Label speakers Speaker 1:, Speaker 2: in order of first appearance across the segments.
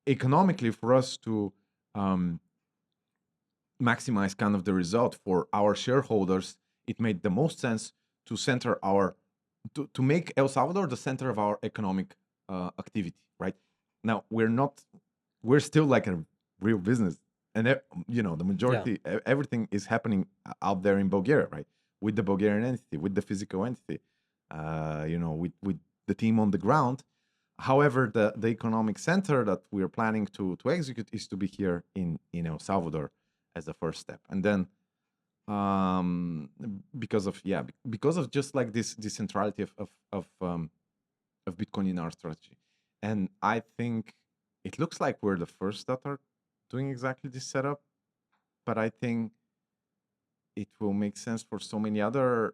Speaker 1: economically, for us to um, maximize kind of the result for our shareholders, it made the most sense to center our to make El Salvador the center of our economic activity. Right now, we're still like a real business, and the
Speaker 2: Yeah.
Speaker 1: majority everything is happening out there in Bulgaria, right? With the Bulgarian entity, with the physical entity, with the team on the ground. However, the economic center that we are planning to execute is to be here in El Salvador as the first step, and then because of just like this centrality of Bitcoin in our strategy, and I think it looks like we're the first that are doing exactly this setup, but I think it will make sense for so many other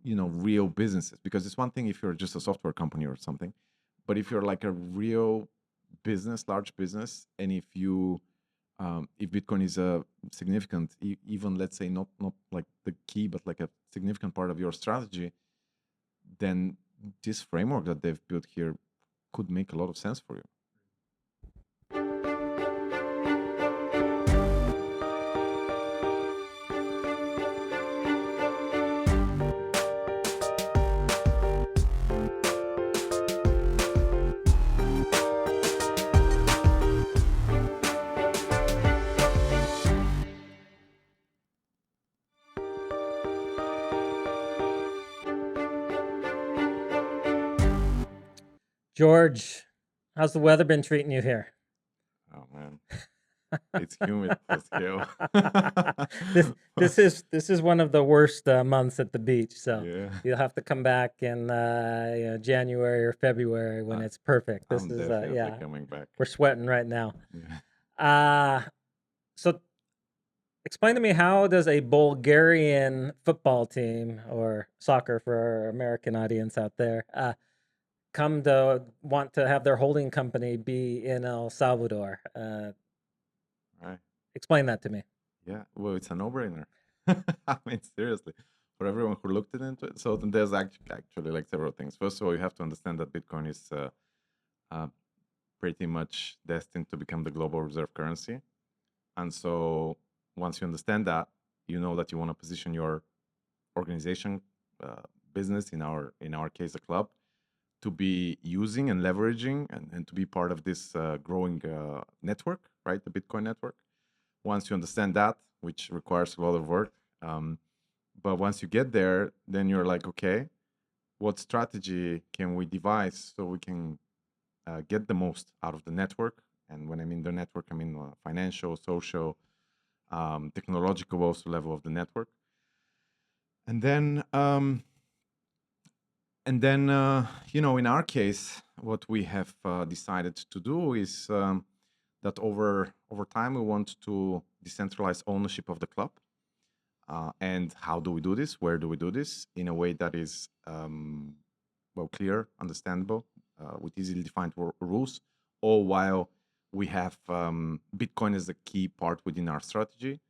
Speaker 1: real businesses, because it's one thing if you're just a software company or something, but if you're like a real business, large business, and if Bitcoin is a significant, even let's say not like the key, but like a significant part of your strategy, then this framework that they've built here could make a lot of sense for you.
Speaker 2: George, how's the weather been treating you here?
Speaker 1: Oh man, it's humid plus scale.
Speaker 2: This is one of the worst months at the beach, so
Speaker 1: Yeah,
Speaker 2: you'll have to come back in January or February when
Speaker 1: I,
Speaker 2: it's perfect. This
Speaker 1: I'm
Speaker 2: is
Speaker 1: definitely
Speaker 2: yeah,
Speaker 1: coming back.
Speaker 2: we're sweating right now.
Speaker 1: Yeah.
Speaker 2: Uh so explain to me, how does a Bulgarian football team, or soccer for our American audience out there, come to want to have their holding company be in El Salvador?
Speaker 1: Right.
Speaker 2: Explain that to me.
Speaker 1: Yeah, well, it's a no-brainer. I mean, seriously, for everyone who looked into it. So then there's actually like several things. First of all, you have to understand that Bitcoin is uh, pretty much destined to become the global reserve currency. And so once you understand that, you know that you want to position your organization, business, in our case, a club, to be using and leveraging and to be part of this growing network, right? The Bitcoin network. Once you understand that, which requires a lot of work, um, but once you get there, then you're like, okay, what strategy can we devise so we can get the most out of the network? And when I mean the network, I mean financial, social, technological also level of the network. And then, in our case, what we have decided to do is that over time we want to decentralize ownership of the club. And how do we do this? Where do we do this? In a way that is clear, understandable, with easily defined rules, all while we have Bitcoin as a key part within our strategy.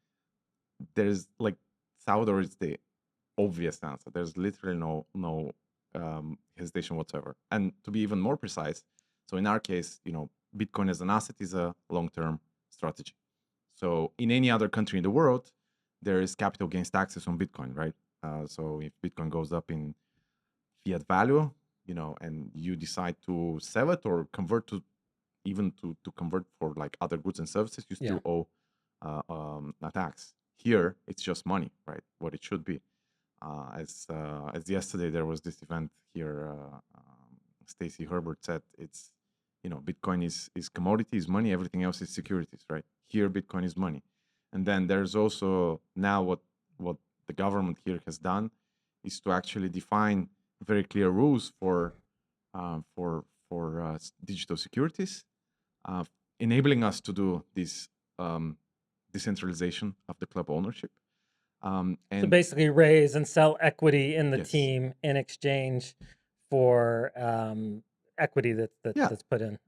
Speaker 1: There's like Salvador is the obvious answer. There's literally no hesitation whatsoever. And to be even more precise, so in our case, Bitcoin as an asset is a long-term strategy. So in any other country in the world, there is capital gains taxes on Bitcoin, right? So if Bitcoin goes up in fiat value, and you decide to sell it or convert to convert for like other goods and services, you
Speaker 2: Yeah.
Speaker 1: still owe a tax. Here, it's just money, right? What it should be. As yesterday there was this event here. Stacy Herbert said it's Bitcoin is commodity, is money. Everything else is securities, right? Here, Bitcoin is money. And then there's also now what the government here has done is to actually define very clear rules for digital securities, uh, enabling us to do this decentralization of the club ownership.
Speaker 2: So
Speaker 1: And
Speaker 2: basically raise and sell equity in the
Speaker 1: yes,
Speaker 2: team in exchange for equity
Speaker 1: yeah,
Speaker 2: that's put in.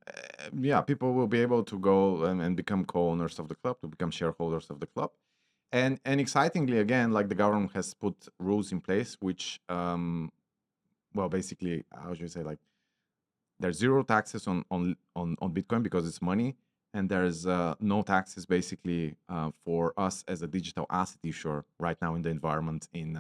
Speaker 1: yeah, people will be able to go and become co-owners of the club, to become shareholders of the club. And excitingly, again, like the government has put rules in place, which, basically, how should you say, like there's zero taxes on Bitcoin because it's money, and there's no taxes basically for us as a digital asset issuer right now in the environment in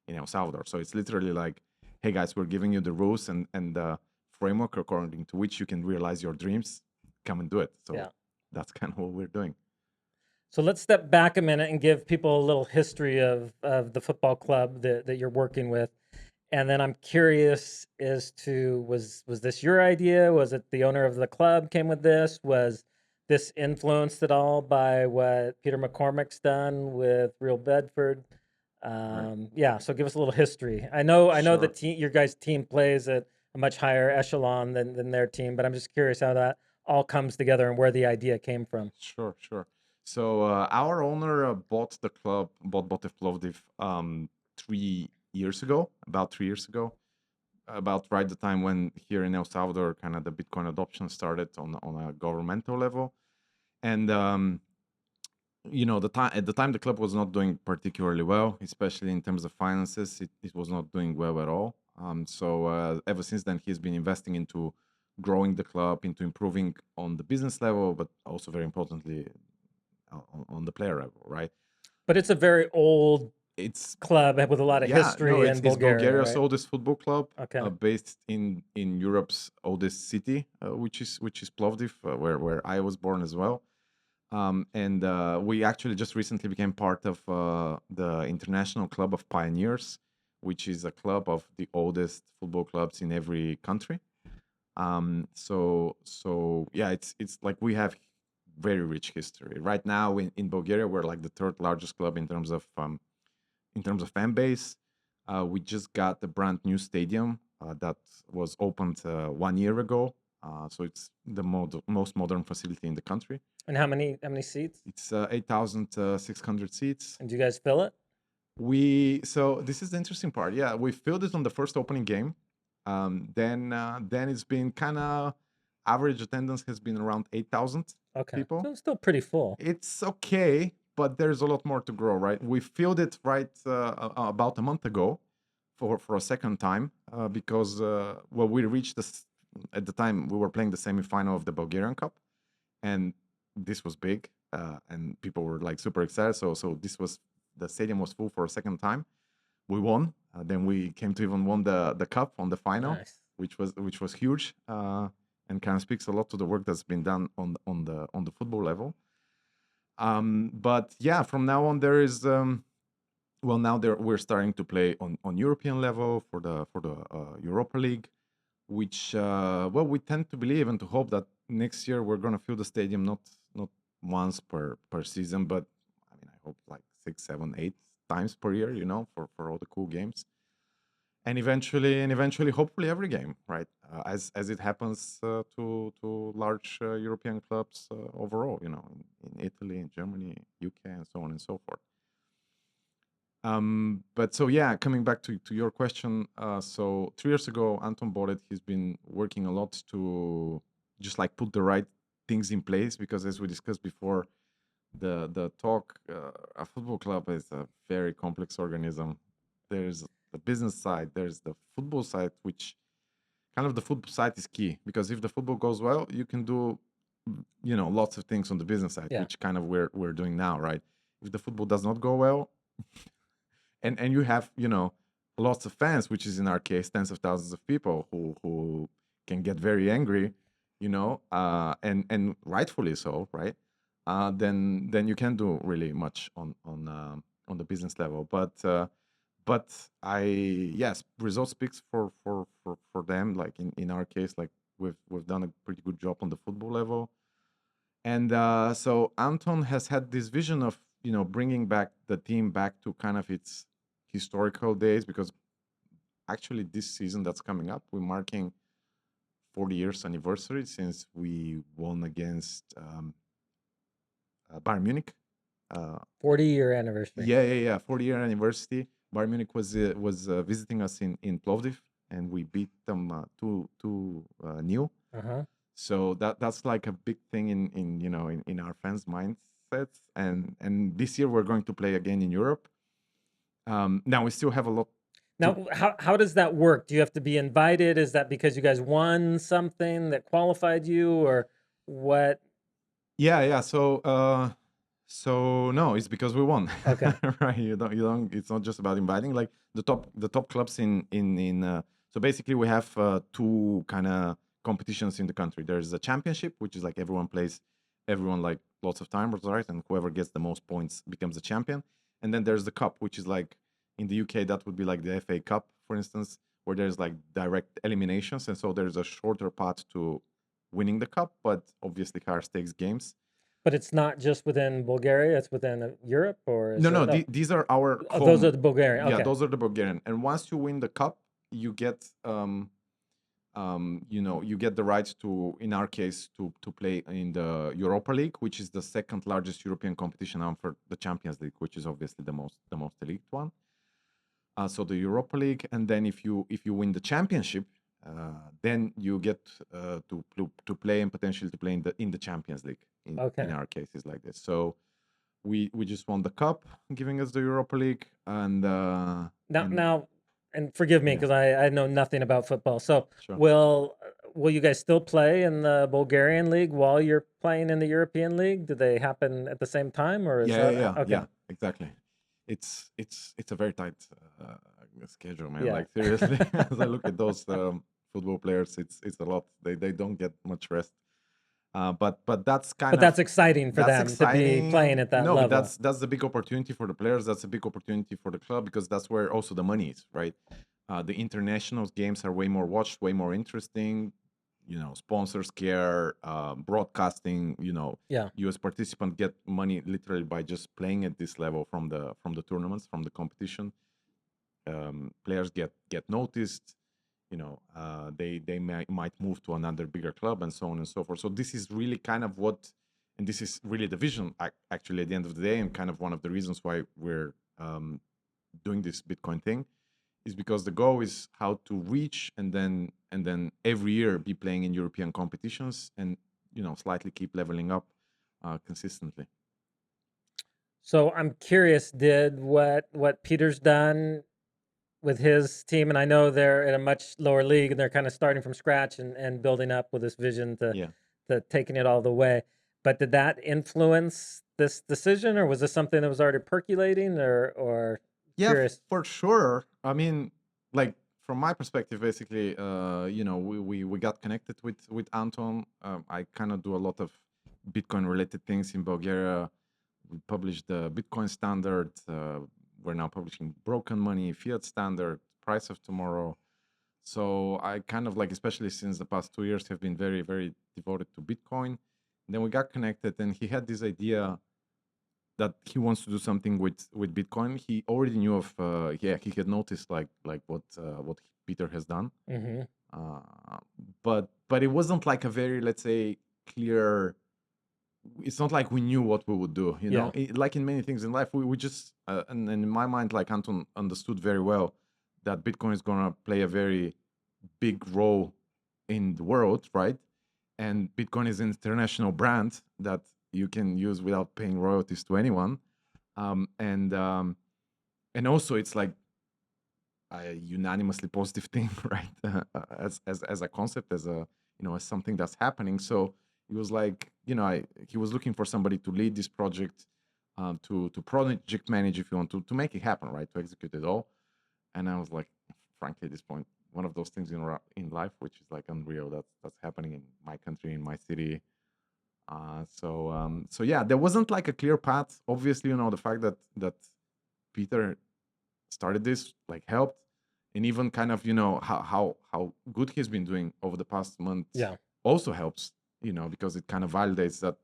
Speaker 1: El Salvador. So it's literally like, hey guys, we're giving you the rules and the framework according to which you can realize your dreams. Come and do it. So
Speaker 2: Yeah.
Speaker 1: that's kind of what we're doing.
Speaker 2: So let's step back a minute and give people a little history of the football club that you're working with. And then I'm curious as to was this your idea? Was it the owner of the club came with this? Was this influenced at all by what Peter McCormick's done with Real Bedford?
Speaker 1: Right.
Speaker 2: Yeah, so give us a little history. I know the
Speaker 1: Sure.
Speaker 2: team, your guys' team plays at a much higher echelon than their team, but I'm just curious how that all comes together and where the idea came from.
Speaker 1: Sure. So our owner bought the club, bought Botev Plovdiv 3 years ago, about 3 years ago, about right the time when here in El Salvador, kind of the Bitcoin adoption started on a governmental level, and the time at the time the club was not doing particularly well, especially in terms of finances. It was not doing well at all. So ever since then, he's been investing into growing the club, into improving on the business level, but also very importantly on the player level, right?
Speaker 2: But it's a very old
Speaker 1: It's
Speaker 2: club with a lot of
Speaker 1: Yeah, no,
Speaker 2: history in
Speaker 1: it's
Speaker 2: Bulgaria,
Speaker 1: Bulgaria's
Speaker 2: right?
Speaker 1: oldest football club,
Speaker 2: Okay.
Speaker 1: based in Europe's oldest city, which is Plovdiv, where I was born as well. And we actually just recently became part of the International Club of Pioneers, which is a club of the oldest football clubs in every country. So yeah, it's like we have very rich history. Right now in Bulgaria, we're like the third largest club in terms of fan base. We just got the brand new stadium that was opened 1 year ago. So it's the most modern facility in the country.
Speaker 2: And how many seats?
Speaker 1: It's 8,600 seats.
Speaker 2: And do you guys fill it?
Speaker 1: So this is the interesting part. Yeah, we filled it on the first opening game. Then it's been kind of average attendance has been around 8,000
Speaker 2: Okay.
Speaker 1: people.
Speaker 2: So it's still pretty full.
Speaker 1: It's okay, but there's a lot more to grow, right? We filled it right about a month ago for a second time because well, we reached this at the time we were playing the semifinal of the Bulgarian Cup, and this was big, and people were like super excited. So the stadium was full for a second time. We won. Then we came to even won the cup on the final,
Speaker 2: Nice.
Speaker 1: which was huge, and kind of speaks a lot to the work that's been done on the football level. But yeah, from now on there is well, now we're starting to play on European level for the Europa League, which well, we tend to believe and to hope that next year we're gonna fill the stadium not once per season, but I mean I hope like 6, 7, 8 times per year, for all the cool games, and eventually hopefully every game, right? As it happens to large European clubs overall, in Italy, in Germany, UK, and so on and so forth. But so yeah, coming back to your question, so 3 years ago, Anton bought it. He's been working a lot to just like put the right things in place because, as we discussed before, the talk, a football club is a very complex organism. There's the business side, there's the football side, which kind of the football side is key because if the football goes well, you can do lots of things on the business side,
Speaker 2: Yeah.
Speaker 1: which kind of we're doing now, right? If the football does not go well, and you have lots of fans, which is in our case tens of thousands of people who can get very angry, and rightfully so, right? Then you can't do really much on the business level. But I yes, result speaks for them. Like in our case, like we've done a pretty good job on the football level. And so Anton has had this vision of bringing back the team back to kind of its historical days, because actually this season that's coming up, we're marking 40 years anniversary since we won against Bayern Munich.
Speaker 2: 40-year anniversary.
Speaker 1: Yeah, 40-year anniversary. Bayern Munich was visiting us in Plovdiv, and we beat them 2 nil.
Speaker 2: Uh-huh.
Speaker 1: So that's like a big thing in our fans' mindsets. And this year we're going to play again in Europe. Now we still have a lot.
Speaker 2: Now, how does that work? Do you have to be invited? Is that because you guys won something that qualified you, or what?
Speaker 1: Yeah. So no, it's because we won,
Speaker 2: Okay.
Speaker 1: right? You don't. It's not just about inviting. Like the top clubs in. So basically, we have two kind of competitions in the country. There's a championship, which is like everyone plays, everyone like lots of time, right? And whoever gets the most points becomes the champion. And then there's the cup, which is like in the UK that would be like the FA Cup, for instance, where there's like direct eliminations, and so there's a shorter path to winning the cup, but obviously higher stakes games.
Speaker 2: But it's not just within Bulgaria, it's within Europe, or is
Speaker 1: No, no,
Speaker 2: it? Oh,
Speaker 1: these are our
Speaker 2: those are
Speaker 1: home.
Speaker 2: the Bulgarian.
Speaker 1: Yeah,
Speaker 2: Okay.
Speaker 1: those are the Bulgarian. And once you win the cup, you get you get the right to, in our case, to play in the Europa League, which is the second largest European competition after the Champions League, which is obviously the most elite one. So the Europa League, and then if you win the championship, then you get to play and potentially to play in the Champions League. In
Speaker 2: Okay.
Speaker 1: our case, is like this. So we just won the cup, giving us the Europa League, and
Speaker 2: Now, and forgive me
Speaker 1: yeah,
Speaker 2: because I know nothing about football. So
Speaker 1: sure.
Speaker 2: will you guys still play in the Bulgarian league while you're playing in the European league? Do they happen at the same time, or is
Speaker 1: Yeah, yeah,
Speaker 2: that
Speaker 1: yeah,
Speaker 2: okay?
Speaker 1: yeah, exactly. It's a very tight schedule, man.
Speaker 2: Yeah.
Speaker 1: Like seriously, as I look at those football players, it's a lot. They don't get much rest. But that's
Speaker 2: But
Speaker 1: kind of
Speaker 2: that's exciting for
Speaker 1: that's
Speaker 2: them to be playing
Speaker 1: exciting.
Speaker 2: at that
Speaker 1: No, but
Speaker 2: level.
Speaker 1: that's the big opportunity for the players. That's a big opportunity for the club because that's where also the money is, right? The international games are way more watched, way more interesting. Sponsors care, broadcasting.
Speaker 2: Yeah.
Speaker 1: U.S. participants get money literally by just playing at this level from the tournaments, from the competition. Players get noticed. They might move to another bigger club and so on and so forth. So this is really kind of what, and this is really the vision actually at the end of the day, and kind of one of the reasons why we're doing this Bitcoin thing, is because the goal is how to reach and then every year be playing in European competitions and slightly keep leveling up consistently.
Speaker 2: So I'm curious, did what Peter's done with his team, and I know they're at a much lower league and they're kind of starting from scratch and building up with this vision
Speaker 1: Yeah.
Speaker 2: to taking it all the way. But did that influence this decision, or was this something that was already percolating, or
Speaker 1: Yeah,
Speaker 2: curious?
Speaker 1: for sure. I mean, like from my perspective, basically, we got connected with Anton. I kind of do a lot of Bitcoin related things in Bulgaria. We published the Bitcoin standard. We're now publishing Broken Money, Fiat Standard, Price of Tomorrow. So I kind of like, especially since the past 2 years, have been very, very devoted to Bitcoin. And then we got connected, and he had this idea that he wants to do something with Bitcoin. He already knew of he had noticed like what Peter has done,
Speaker 2: Hmm.
Speaker 1: uh, but it wasn't like a very, let's say, clear. It's not like we knew what we would do,
Speaker 2: Yeah.
Speaker 1: like in many things in life, we just and in my mind, like Anton understood very well that Bitcoin is gonna play a very big role in the world, right? And Bitcoin is an international brand that you can use without paying royalties to anyone. And also it's like a unanimously positive thing, right? As a concept, as something that's happening. So he was like, he was looking for somebody to lead this project, to project manage, if you want to make it happen, right? To execute it all. And I was like, frankly, at this point, one of those things in life, which is like unreal. That's happening in my country, in my city. So yeah, there wasn't like a clear path. Obviously, the fact that Peter started this like helped, and even kind of how good he's been doing over the past month
Speaker 2: Yeah.
Speaker 1: also helps. Because it kind of validates that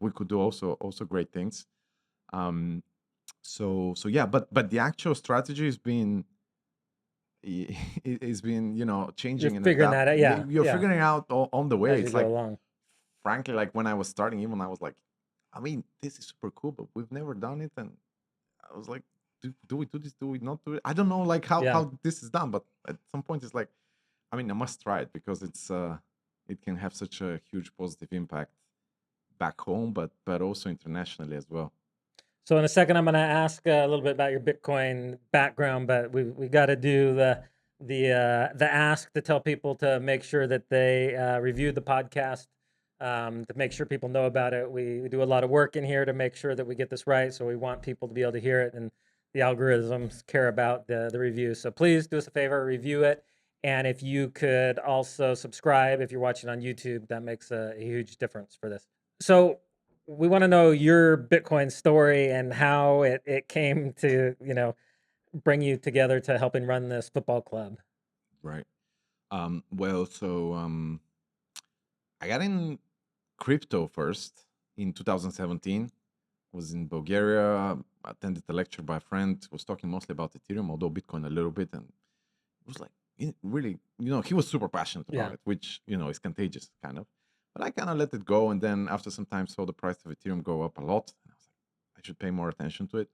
Speaker 1: we could do also great things. Um, so yeah, but the actual strategy has been it's been
Speaker 2: You're
Speaker 1: changing and
Speaker 2: figuring that
Speaker 1: adapt.
Speaker 2: out. Yeah.
Speaker 1: You're
Speaker 2: Yeah.
Speaker 1: figuring out on the way.
Speaker 2: As you
Speaker 1: It's
Speaker 2: go
Speaker 1: like,
Speaker 2: along.
Speaker 1: frankly, like when I was starting, even I was like, I mean, this is super cool, but we've never done it. And I was like, do we do this? Do we not do it? I don't know, like
Speaker 2: Yeah.
Speaker 1: how this is done, but at some point, it's like, I mean, I must try it because it can have such a huge positive impact back home, but also internationally as well.
Speaker 2: So in a second, I'm going to ask a little bit about your Bitcoin background, but we got to do the ask to tell people to make sure that they review the podcast to make sure people know about it. We do a lot of work in here to make sure that we get this right. So we want people to be able to hear it, and the algorithms care about the reviews. So please do us a favor, review it. And if you could also subscribe if you're watching on YouTube, that makes a huge difference for this. So we want to know your Bitcoin story and how it came to, bring you together to helping run this football club.
Speaker 1: Right. Well, so I got in crypto first in 2017. Was in Bulgaria, attended a lecture by a friend, was talking mostly about Ethereum, although Bitcoin a little bit, and it was like really, he was super passionate about
Speaker 2: Yeah.
Speaker 1: it, which is contagious kind of. But I kind of let it go, and then after some time saw the price of Ethereum go up a lot, and I was like, I should pay more attention to it.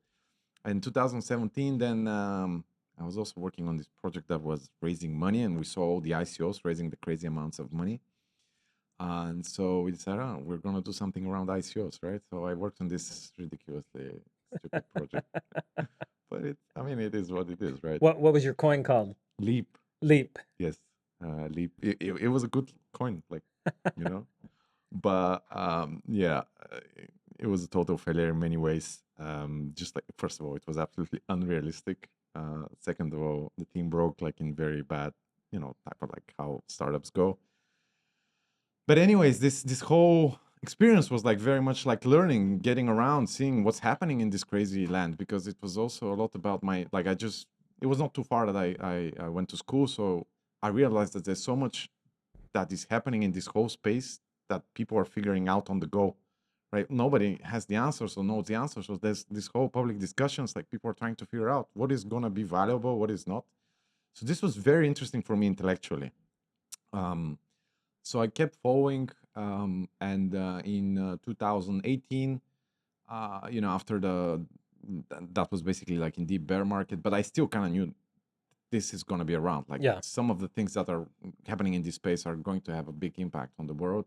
Speaker 1: In 2017, then I was also working on this project that was raising money, and we saw all the ICOs raising the crazy amounts of money. And so we decided, we're going to do something around ICOs, right? So I worked on this ridiculously stupid project. But it is what it is, right?
Speaker 2: What was your coin called?
Speaker 1: Leap.
Speaker 2: Leap.
Speaker 1: Yes. Leap. It was a good coin, you know. But yeah, it was a total failure in many ways. Just like, first of all, it was absolutely unrealistic. Second of all, the team broke in very bad, type of how startups go. But anyways, this whole experience was very much learning, getting around, seeing what's happening in this crazy land, because it was also a lot about it was not too far that I went to school, so I realized that there's so much that is happening in this whole space that people are figuring out on the go, right? Nobody has the answers or knows the answers, so there's this whole public discussions, people are trying to figure out what is going to be valuable, what is not. So this was very interesting for me intellectually. So I kept following, and in 2018, after that was basically in deep bear market, but I still kind of knew this is going to be around.
Speaker 2: Yeah.
Speaker 1: Some of the things that are happening in this space are going to have a big impact on the world.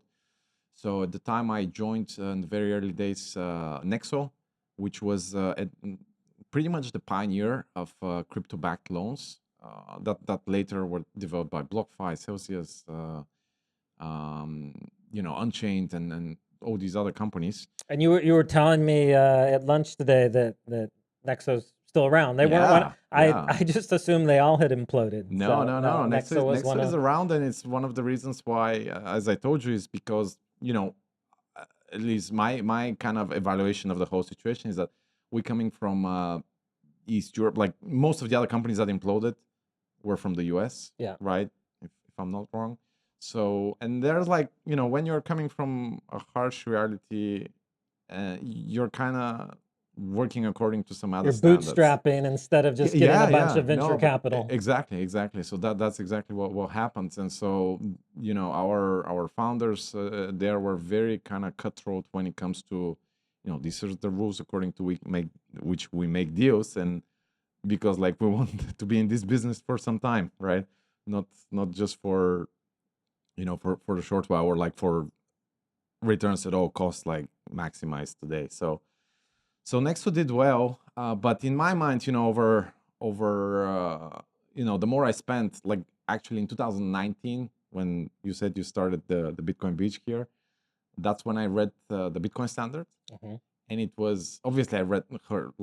Speaker 1: So at the time I joined in the very early days Nexo, which was pretty much the pioneer of crypto-backed loans that later were developed by BlockFi, Celsius, Unchained, and all these other companies.
Speaker 2: And you were telling me at lunch today that Nexo's still around. They weren't one. I just assumed they all had imploded.
Speaker 1: No.
Speaker 2: Nexo was one
Speaker 1: Nexo is
Speaker 2: of.
Speaker 1: around, and it's one of the reasons why, as I told you, is because at least my kind of evaluation of the whole situation is that we're coming from East Europe. Most of the other companies that imploded were from the US.
Speaker 2: Yeah.
Speaker 1: Right. If I'm not wrong. So, and there's when you're coming from a harsh reality, you're kind of working according to some other
Speaker 2: You're
Speaker 1: standards.
Speaker 2: bootstrapping instead of just getting a bunch of venture
Speaker 1: No,
Speaker 2: capital.
Speaker 1: Exactly. So that's exactly what happens. And so, our founders there were very kind of cutthroat when it comes to, these are the rules according to which we make deals, and because we want to be in this business for some time, right? Not just for for the short while, or for returns at all costs, maximized today. So Nexo did well, but in my mind, over the more I spent, actually in 2019, when you said you started the Bitcoin Beach here, that's when I read the Bitcoin Standard.
Speaker 2: Mm-hmm.
Speaker 1: And it was, obviously I read her,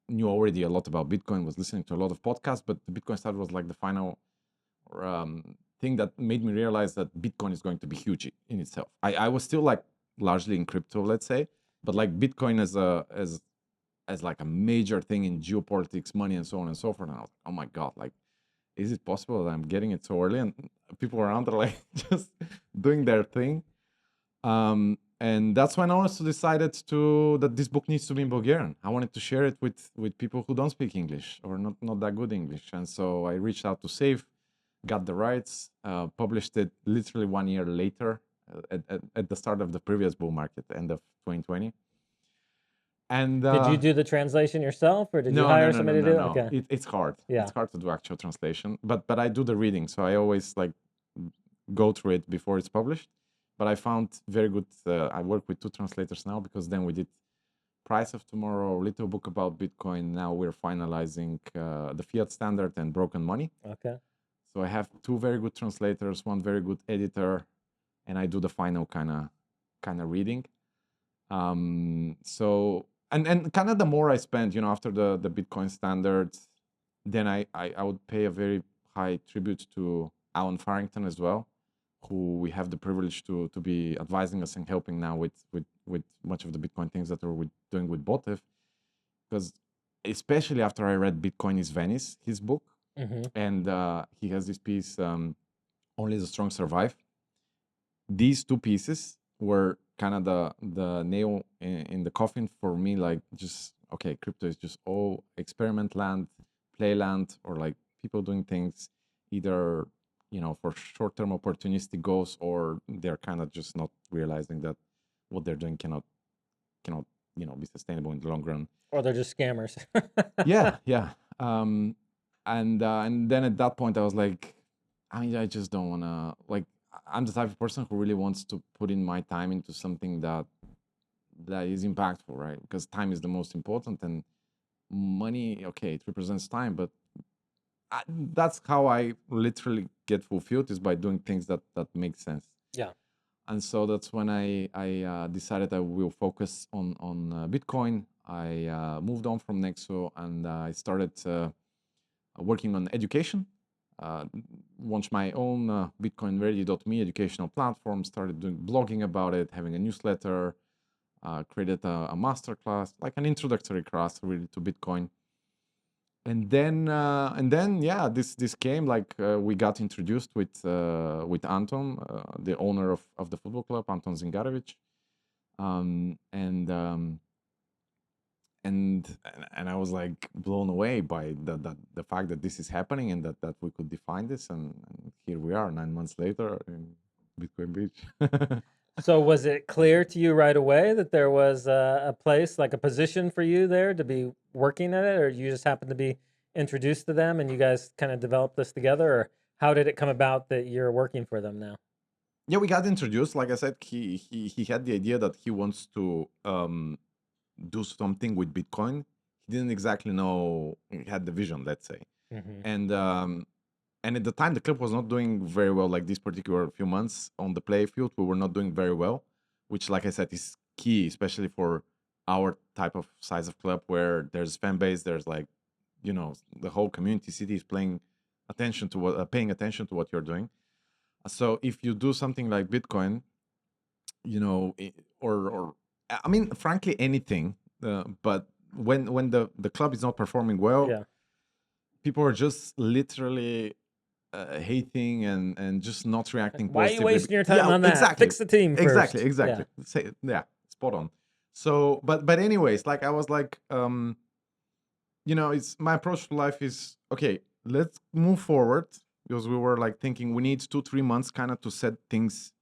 Speaker 1: knew already a lot about Bitcoin, was listening to a lot of podcasts, but the Bitcoin Standard was the final thing that made me realize that Bitcoin is going to be huge in itself. I was still largely in crypto, let's say, but Bitcoin as a major thing in geopolitics, money, and so on and so forth. And I was like, oh my God, is it possible that I'm getting it so early? And people around are just doing their thing. And that's when I also decided that this book needs to be in Bulgarian. I wanted to share it with people who don't speak English or not that good English. And so I reached out to Save, got the rights, published it literally 1 year later at the start of the previous bull market, end of 2020. And
Speaker 2: did you do the translation yourself, or did you hire somebody to do it?
Speaker 1: No.
Speaker 2: Okay.
Speaker 1: It's hard.
Speaker 2: Yeah.
Speaker 1: It's hard to do actual translation, but I do the reading, so I always go through it before it's published. But I found very good. I work with 2 translators now, because then we did Price of Tomorrow, little book about Bitcoin. Now we're finalizing the Fiat Standard and Broken Money.
Speaker 2: Okay.
Speaker 1: So I have 2 very good translators, 1 very good editor, and I do the final kind of kind of reading. So and kind of the more I spent, after the Bitcoin standards, then I would pay a very high tribute to Alan Farrington as well, who we have the privilege to be advising us and helping now with much of the Bitcoin things that we're doing with Botev. Because especially after I read Bitcoin is Venice, his book, and he has this piece, Only the Strong Survive. These two pieces were kind of the nail in the coffin for me. Like, just okay, crypto is just all experiment land, play land, or like people doing things either for short-term opportunistic goals, or they're kind of just not realizing that what they're doing cannot be sustainable in the long run.
Speaker 2: Or they're just scammers.
Speaker 1: Yeah. And then at that point I was like, I just don't want to, like, I'm the type of person who really wants to put in my time into something that is impactful, right? Because time is the most important, and money, okay, it represents time, but that's how I literally get fulfilled, is by doing things that make sense.
Speaker 2: Yeah.
Speaker 1: And so that's when I decided I will focus on Bitcoin. I moved on from Nexo, and I started working on education. Launched my own BitcoinReady.me educational platform. Started doing blogging about it, having a newsletter. Created a masterclass, like an introductory class, really, to Bitcoin. And then yeah, this came, like, we got introduced with Anton, the owner of the football club, Anton Zingarevic, and I was like blown away by the fact that this is happening, and that we could define this, and here we are 9 months later in Bitcoin Beach.
Speaker 2: So was it clear to you right away that there was a place, like a position for you there to be working at it, or you just happened to be introduced to them and you guys kind of developed this together, or how did it come about that you're working for them now?
Speaker 1: Yeah, we got introduced. Like I said, he had the idea that he wants to do something with Bitcoin. He didn't exactly know, he had the vision, let's say. And at the time, the club was not doing very well. Like, this particular few months on the play field, we were not doing very well, which, like I said, is key, especially for our type of size of club, where there's fan base, there's, like, the whole community city is paying attention to what you're doing. So if you do something like Bitcoin, or I mean, frankly, anything, but when the club is not performing well,
Speaker 2: Yeah.
Speaker 1: people are just literally hating and just not reacting
Speaker 2: Why are you
Speaker 1: positively.
Speaker 2: wasting your time on that?
Speaker 1: Exactly.
Speaker 2: Fix the team first.
Speaker 1: Exactly. Yeah, spot on. So, but anyways, like, I was like, it's my approach to life is, okay, let's move forward, because we were like thinking we need 2-3 months kind of to set things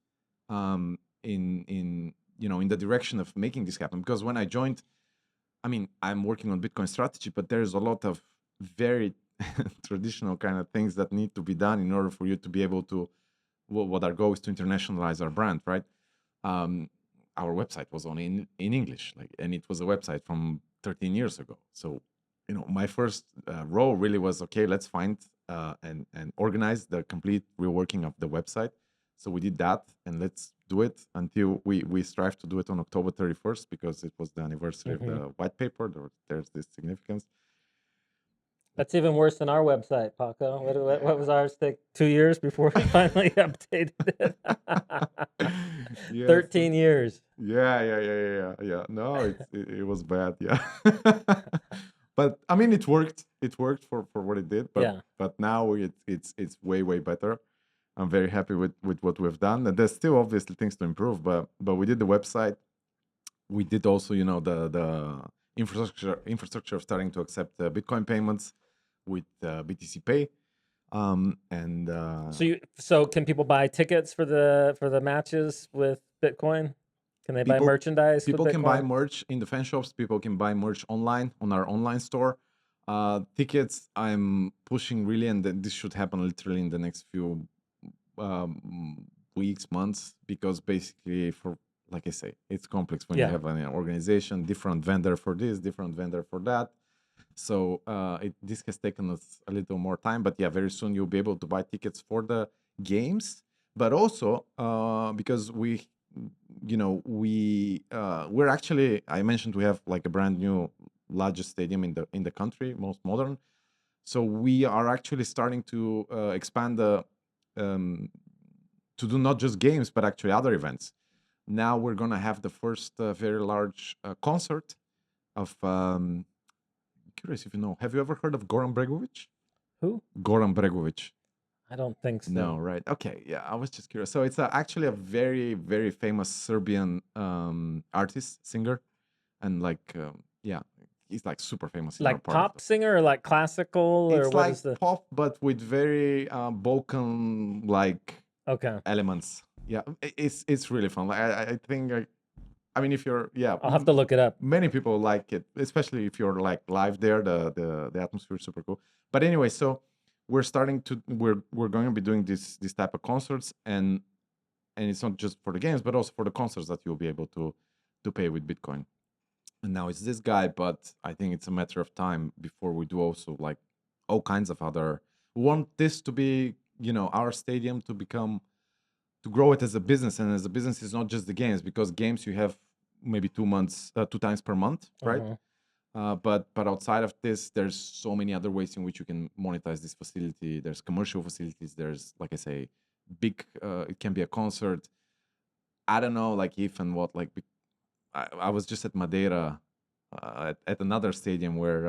Speaker 1: in the direction of making this happen. Because when I joined, I mean, I'm working on Bitcoin strategy, but there's a lot of very traditional kind of things that need to be done in order for you to be able to, what our goal is, to internationalize our brand, right? Our website was only in English, like, and it was a website from 13 years ago. So, my first role really was, okay, let's find and organize the complete reworking of the website. So we did that, and let's do it until we strive to do it on October 31st, because it was the anniversary of the white paper. There's this significance.
Speaker 2: That's even worse than our website, Paco. What was ours? Take 2 years before we finally updated it.
Speaker 1: Yes.
Speaker 2: 13 years.
Speaker 1: Yeah. No, it was bad. Yeah. But I mean, it worked. It worked for what it did. But
Speaker 2: Yeah.
Speaker 1: but now it's way better. I'm very happy with what we've done. And there's still obviously things to improve, but we did the website. We did also, the infrastructure of starting to accept Bitcoin payments with BTC Pay. And
Speaker 2: So can people buy tickets for the matches with Bitcoin? Can they buy merchandise with Bitcoin?
Speaker 1: People can buy merch in the fan shops. People can buy merch online on our online store. Tickets, I'm pushing really, and this should happen literally in the next few weeks, months, because basically, for, like I say, it's complex when you have an organization, different vendor for this, different vendor for that. So this has taken us a little more time, but yeah, very soon you'll be able to buy tickets for the games, but also because we we're actually, I mentioned we have like a brand new largest stadium in the country, most modern. So we are actually starting to expand um, to do not just games but actually other events. Now we're gonna have the first very large concert of. Curious if you know. Have you ever heard of Goran Bregovic?
Speaker 2: Who?
Speaker 1: Goran Bregovic.
Speaker 2: I don't think so.
Speaker 1: No, right? Okay, yeah. I was just curious. So it's actually a very, very famous Serbian artist, singer, and yeah, he's like super famous in our
Speaker 2: Like
Speaker 1: part of
Speaker 2: pop singer or like classical or
Speaker 1: It's
Speaker 2: what
Speaker 1: like
Speaker 2: is the?
Speaker 1: pop, but with very Balkan like
Speaker 2: Okay,
Speaker 1: elements. Yeah, it's really fun. Like, I think I mean, if you're
Speaker 2: I'll have to look it up.
Speaker 1: many people like it, especially if you're like live there. The atmosphere is super cool. But anyway, so we're going to be doing this type of concerts, and it's not just for the games, but also for the concerts that you'll be able to pay with Bitcoin. And now it's this guy, but I think it's a matter of time before we do also like all kinds of other. We want this to be, our stadium to grow it as a business, and as a business, it's not just the games, because games you have maybe 2 months, 2 times per month, right? But outside of this, there's so many other ways in which you can monetize this facility. There's commercial facilities. There's, like I say, big. It can be a concert. I don't know, like if and what. Like I was just at Madeira, at another stadium where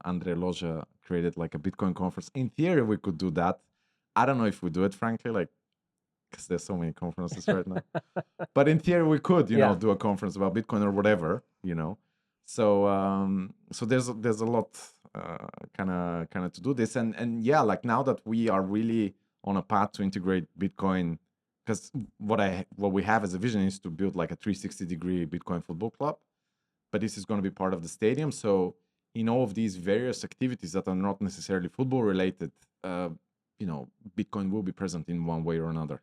Speaker 1: Andre Loja created like a Bitcoin conference. In theory, we could do that. I don't know if we do it, frankly, like because there's so many conferences right now. But in theory, we could,
Speaker 2: Yeah.
Speaker 1: do a conference about Bitcoin or whatever, So there's a lot kind of to do this, and yeah, like now that we are really on a path to integrate Bitcoin, because what we have as a vision is to build like a 360-degree Bitcoin football club, but this is going to be part of the stadium. So in all of these various activities that are not necessarily football related, Bitcoin will be present in one way or another.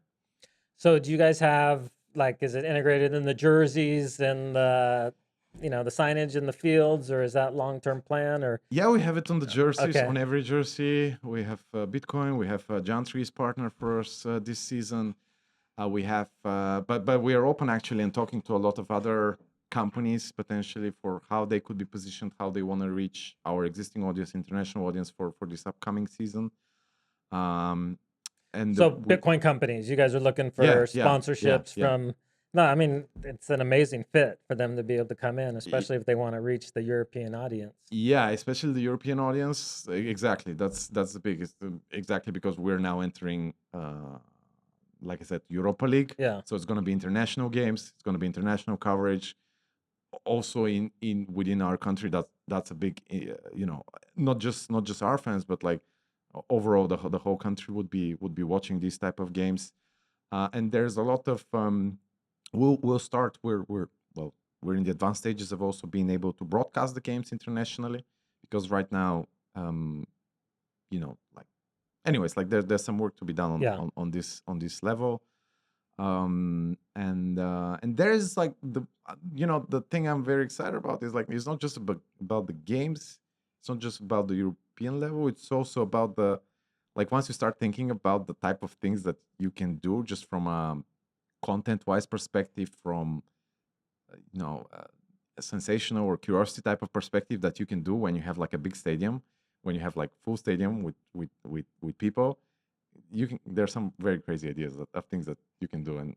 Speaker 2: So do you guys have like, is it integrated in the jerseys and the signage in the fields, or is that long-term plan? Or
Speaker 1: Yeah, we have it on the jerseys.
Speaker 2: Okay.
Speaker 1: On every jersey, we have Bitcoin. We have John Tree's partner for us this season. We have, but we are open actually and talking to a lot of other companies potentially for how they could be positioned, how they want to reach our existing audience, international audience for this upcoming season. And
Speaker 2: so Bitcoin companies, you guys are looking for sponsorships
Speaker 1: yeah.
Speaker 2: from. No, I mean it's an amazing fit for them to be able to come in, especially if they want to reach the European audience.
Speaker 1: Yeah, especially the European audience. Exactly, that's the biggest. Exactly, because we're now entering, like I said, Europa League.
Speaker 2: Yeah.
Speaker 1: So it's going to be international games. It's going to be international coverage. Also in within our country, that's a big, not just our fans, but like overall the whole country would be watching these type of games. And there's a lot of we'll start. We're in the advanced stages of also being able to broadcast the games internationally, because right now, like, anyways, like there's some work to be done on this level. And there is like the thing I'm very excited about is like it's not just about the games. It's not just about the European level. It's also about the, like, once you start thinking about the type of things that you can do just from a content-wise perspective, from a sensational or curiosity type of perspective that you can do when you have like a big stadium, when you have like full stadium with people. There's some very crazy ideas of things that you can do, and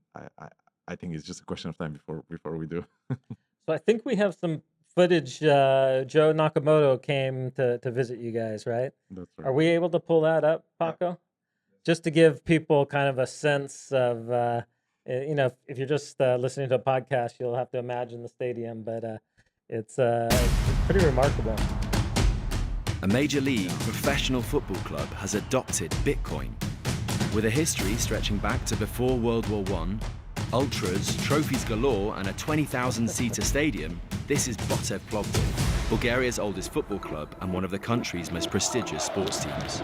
Speaker 1: I think it's just a question of time before we do.
Speaker 2: So I think we have some footage. Joe Nakamoto came to visit you guys, right?
Speaker 1: That's right.
Speaker 2: Are we able to pull that up, Paco? Just to give people kind of a sense of, if you're just listening to a podcast, you'll have to imagine the stadium, but it's pretty remarkable.
Speaker 3: A major league professional football club has adopted Bitcoin. With a history stretching back to before World War I, ultras, trophies galore, and a 20,000-seater stadium, this is Botev Plovdiv, Bulgaria's oldest football club and one of the country's most prestigious sports teams.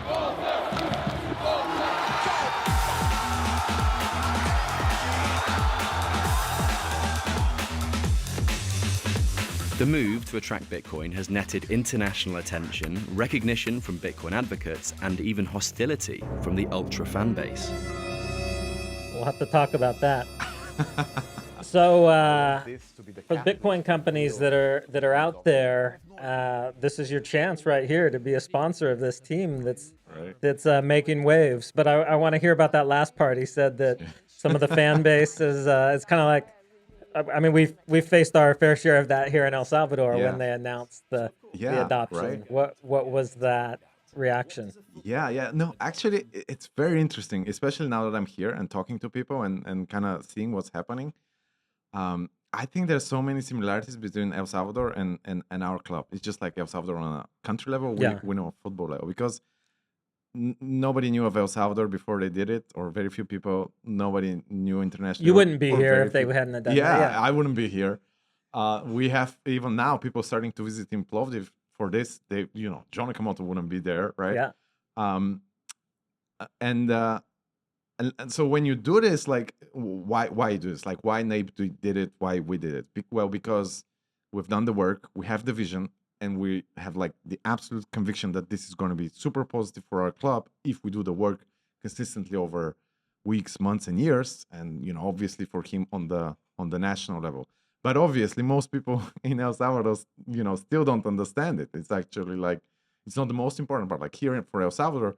Speaker 3: The move to attract Bitcoin has netted international attention, recognition from Bitcoin advocates, and even hostility from the ultra fan base.
Speaker 2: We'll have to talk about that. So
Speaker 1: This to be the
Speaker 2: for the
Speaker 1: catalyst
Speaker 2: Bitcoin
Speaker 1: to
Speaker 2: companies
Speaker 1: build
Speaker 2: that are out there, this is your chance right here to be a sponsor of this team
Speaker 1: right.
Speaker 2: that's making waves. But I want to hear about that last part. He said that some of the fan base is it's kind of like, I mean, we've faced our fair share of that here in El Salvador when
Speaker 1: Yeah.
Speaker 2: they announced the
Speaker 1: Yeah,
Speaker 2: adoption.
Speaker 1: right.
Speaker 2: What was that reaction?
Speaker 1: Yeah, yeah. No, actually, it's very interesting, especially now that I'm here and talking to people and kind of seeing what's happening. I think there's so many similarities between El Salvador and our club. It's just like El Salvador on a country level,
Speaker 2: Yeah.
Speaker 1: we know football level because nobody knew of El Salvador before they did it, or very few people. Nobody knew internationally.
Speaker 2: You wouldn't be
Speaker 1: or
Speaker 2: here
Speaker 1: very
Speaker 2: if they
Speaker 1: few.
Speaker 2: hadn't done
Speaker 1: Yeah,
Speaker 2: that. Yeah.
Speaker 1: I wouldn't be here. We have even now people starting to visit in Plovdiv for this. They, Johnny Kamoto wouldn't be there, right?
Speaker 2: Yeah.
Speaker 1: Um, and so when you do this, like, why do this? Like, why Nape did it? Why we did it? Well, because we've done the work, we have the vision, and we have like the absolute conviction that this is going to be super positive for our club if we do the work consistently over weeks, months, and years. And obviously for him on the national level. But obviously, most people in El Salvador, still don't understand it. It's actually like it's not the most important part. Like here for El Salvador,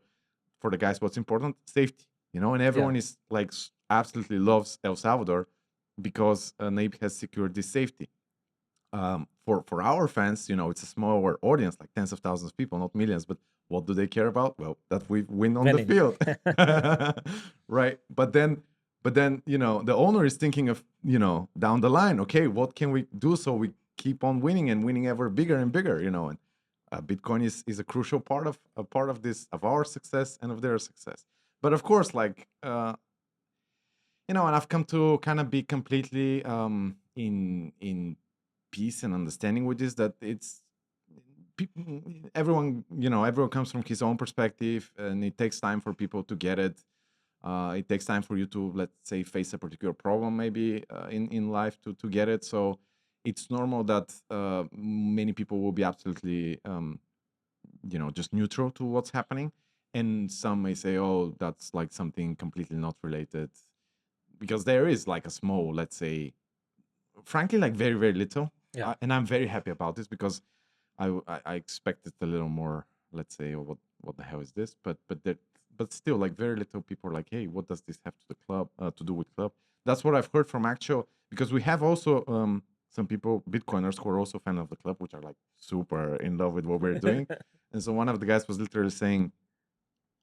Speaker 1: for the guys, what's important? Safety. And everyone is like absolutely loves El Salvador because Nape has secured this safety. For our fans, it's a smaller audience, like tens of thousands of people, not millions. But what do they care about? Well, that we win on
Speaker 2: Winning.
Speaker 1: the field, right? But then, the owner is thinking of down the line. Okay, what can we do so we keep on winning and winning ever bigger and bigger? And Bitcoin is a crucial part of this, of our success and of their success. But of course, like and I've come to kind of be completely in peace and understanding with this, that it's everyone comes from his own perspective, and it takes time for people to get it. It takes time for you to, let's say, face a particular problem maybe in life to get it. So it's normal that many people will be absolutely just neutral to what's happening, and some may say, oh, that's like something completely not related, because there is like a small, let's say, frankly, like very, very little.
Speaker 2: Yeah.
Speaker 1: And I'm very happy about this because I expected a little more, let's say, oh, what the hell is this? But still, like, very little people are like, hey, what does this have to the club to do with club? That's what I've heard from actual, because we have also some people, Bitcoiners, who are also fan of the club, which are like super in love with what we're doing. And so one of the guys was literally saying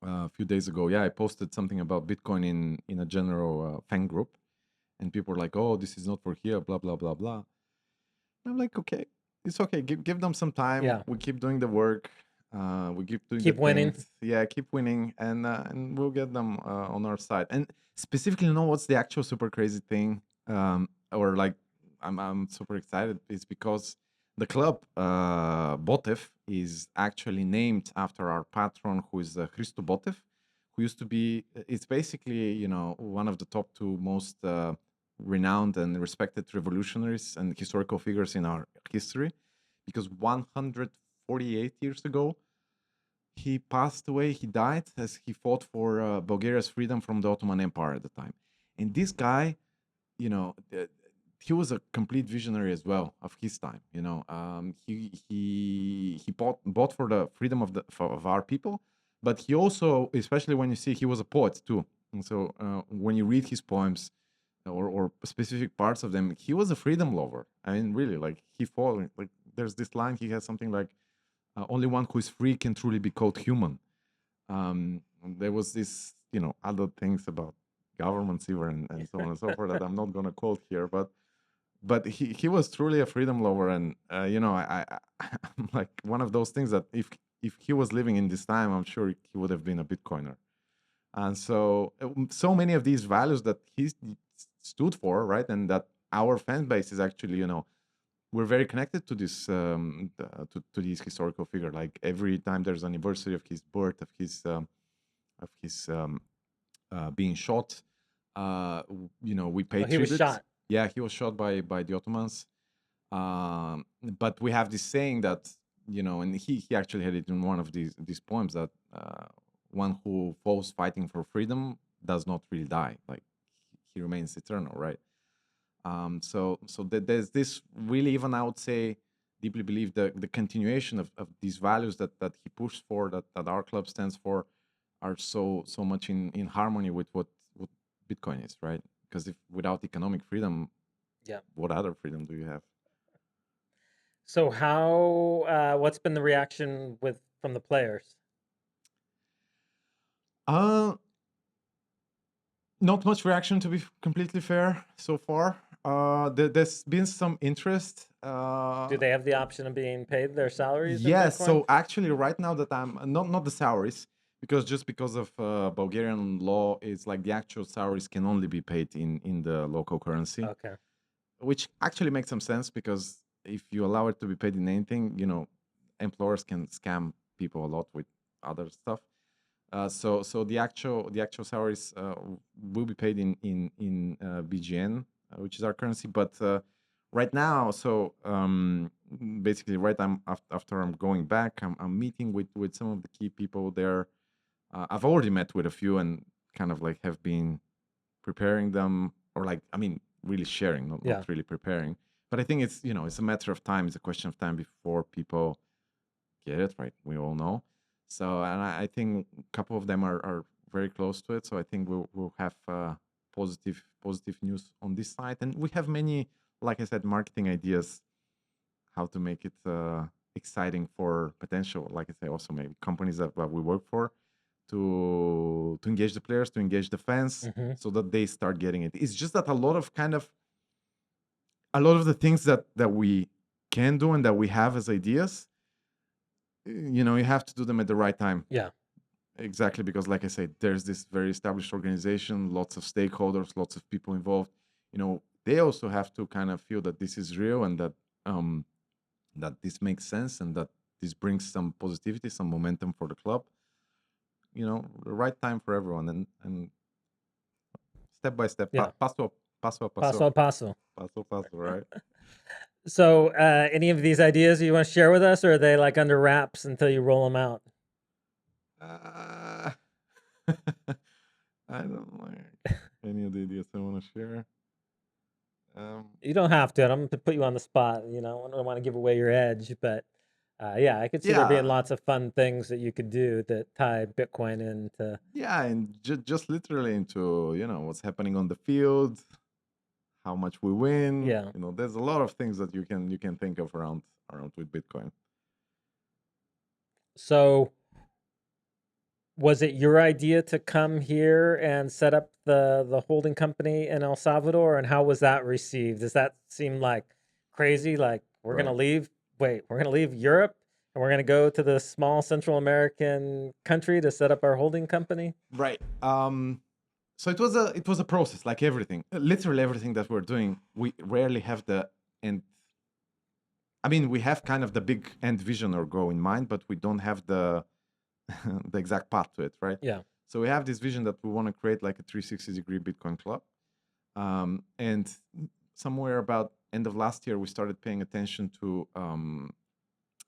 Speaker 1: a few days ago, yeah, I posted something about Bitcoin in a general fan group, and people were like, oh, this is not for here, blah blah blah blah. And I'm like, okay, it's okay. Give them some time.
Speaker 2: Yeah.
Speaker 1: We keep doing the work. We keep doing
Speaker 2: Keep
Speaker 1: the
Speaker 2: winning.
Speaker 1: things. Yeah, keep winning, and we'll get them on our side. And specifically, what's the actual super crazy thing, or like I'm super excited, is because the club Botev is actually named after our patron, who is Christo Botev, who used to be. It's basically one of the top two most renowned and respected revolutionaries and historical figures in our history, because 148 years ago he passed away. He died as he fought for Bulgaria's freedom from the Ottoman Empire at the time. And this guy, he was a complete visionary as well of his time. He bought for the freedom of our people, but he also, especially when you see, he was a poet too. And so when you read his poems, or specific parts of them, he was a freedom lover. I mean, really, like, he fought. Like, there's this line he has, something like, only one who is free can truly be called human. There was this, other things about governments even, and so on and so forth, that I'm not going to quote here, but he was truly a freedom lover. And I'm like, one of those things that if he was living in this time, I'm sure he would have been a Bitcoiner. And so many of these values that he stood for, right, and that our fan base is actually, we're very connected to this to this historical figure. Like, every time there's an anniversary of his birth, of his being shot, we pay
Speaker 2: he was
Speaker 1: tribute.
Speaker 2: shot.
Speaker 1: Yeah, he was shot by the Ottomans. But we have this saying that, and he actually had it in one of these poems, that one who falls fighting for freedom does not really die. Like, he remains eternal, right? There's this really, even I would say, deeply believe the continuation of these values that he pushed for, that our club stands for, are so much in harmony with what Bitcoin is, right? Because if without economic freedom,
Speaker 2: Yeah.
Speaker 1: what other freedom do you have?
Speaker 2: So what's been the reaction from the players?
Speaker 1: Not much reaction, to be completely fair, so far. There's been some interest.
Speaker 2: Do they have the option of being paid their salaries in
Speaker 1: Yes.
Speaker 2: Bitcoin?
Speaker 1: So actually, right now that I'm not the salaries, because of Bulgarian law, it's like the actual salaries can only be paid in the local currency,
Speaker 2: Okay.
Speaker 1: which actually makes some sense, because if you allow it to be paid in anything, employers can scam people a lot with other stuff. So the actual salaries will be paid in BGN, which is our currency. But right now, basically, right, after I'm going back, I'm meeting with some of the key people there. I've already met with a few, and kind of like have been preparing them, or like, I mean, really sharing, not,
Speaker 2: Yeah.
Speaker 1: not really preparing. But I think it's a matter of time. It's a question of time before people get it right. We all know. So, and I think a couple of them are very close to it. So I think we'll have positive news on this side, and we have many, like I said, marketing ideas, how to make it exciting for potential, like I say, also maybe companies that we work for, to engage the players, to engage the fans,
Speaker 2: hmm
Speaker 1: so that they start getting it. It's just that a lot of the things that we can do and that we have as ideas, you have to do them at the right time.
Speaker 2: Yeah.
Speaker 1: Exactly, because like I said, there's this very established organization, lots of stakeholders, lots of people involved. They also have to kind of feel that this is real, and that this makes sense, and that this brings some positivity, some momentum for the club. The right time for everyone, and step by step,
Speaker 2: Yeah.
Speaker 1: paso a
Speaker 2: Paso a paso.
Speaker 1: right?
Speaker 2: So any of these ideas you want to share with us, or are they like under wraps until you roll them out?
Speaker 1: Uh, I don't like any of the ideas I want to share.
Speaker 2: You don't have to. I don't to put you on the spot. I don't want to give away your edge, but yeah, I could see there being
Speaker 1: Yeah,
Speaker 2: lots of fun things that you could do that tie Bitcoin into.
Speaker 1: yeah, and just literally into what's happening on the field, how much we win.
Speaker 2: Yeah.
Speaker 1: There's a lot of things that you can think of around with Bitcoin.
Speaker 2: So was it your idea to come here and set up the holding company in El Salvador, and how was that received? Does that seem like crazy? Like we're gonna
Speaker 1: Right.
Speaker 2: leave? Wait, we're gonna leave Europe and we're gonna go to the small Central American country to set up our holding company?
Speaker 1: Right. So it was a process, like everything, literally everything that we're doing. We rarely have the end. I mean, we have kind of the big end vision or goal in mind, but we don't have the the exact path to it, right?
Speaker 2: Yeah.
Speaker 1: So we have this vision that we want to create like a 360-degree Bitcoin club. And somewhere about end of last year, we started paying attention to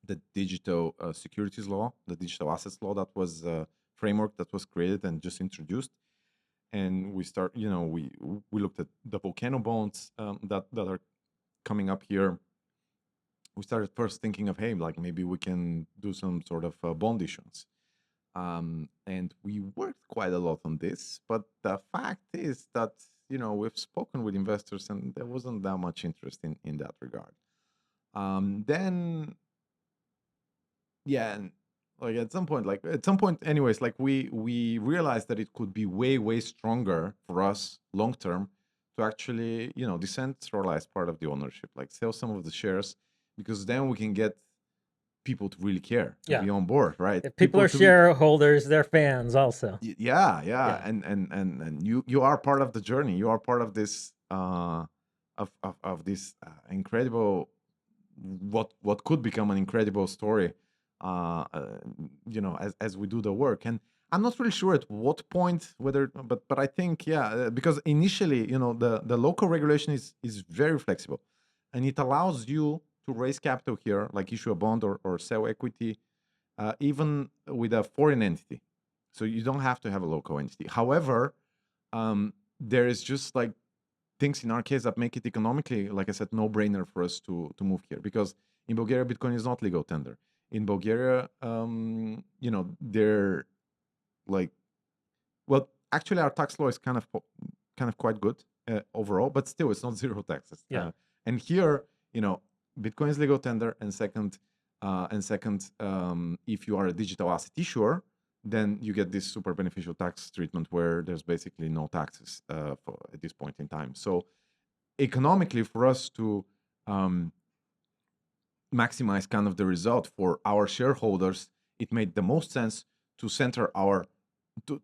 Speaker 1: the digital securities law, the digital assets law, that was a framework that was created and just introduced. And we looked at the volcano bonds that are coming up here. We started first thinking of, hey, like maybe we can do some sort of bond issuance. And we worked quite a lot on this, but the fact is that we've spoken with investors, and there wasn't that much interest in that regard. Then, yeah, and like at some point, anyways, like we realized that it could be way stronger for us long term to actually decentralize part of the ownership, like sell some of the shares, because then we can get people to really care, to
Speaker 2: Yeah.
Speaker 1: be on board, right?
Speaker 2: If people are
Speaker 1: to be
Speaker 2: shareholders, they're fans also.
Speaker 1: Yeah.
Speaker 2: Yeah.
Speaker 1: And you are part of the journey. You are part of this of this incredible, what could become an incredible story, as we do the work. And I'm not really sure at what point, but I think, yeah, because initially, the local regulation is very flexible, and it allows you to raise capital here, like issue a bond or sell equity, even with a foreign entity. So you don't have to have a local entity. However, there is just like things in our case that make it economically, like I said, no-brainer for us to move here, because in Bulgaria, Bitcoin is not legal tender. In Bulgaria, they're like, well, actually, our tax law is kind of quite good overall, but still, it's not zero taxes.
Speaker 2: Yeah.
Speaker 1: And here, Bitcoin is legal tender, and second, if you are a digital asset issuer, then you get this super beneficial tax treatment where there's basically no taxes at this point in time. So economically, for us to maximize kind of the result for our shareholders, it made the most sense to center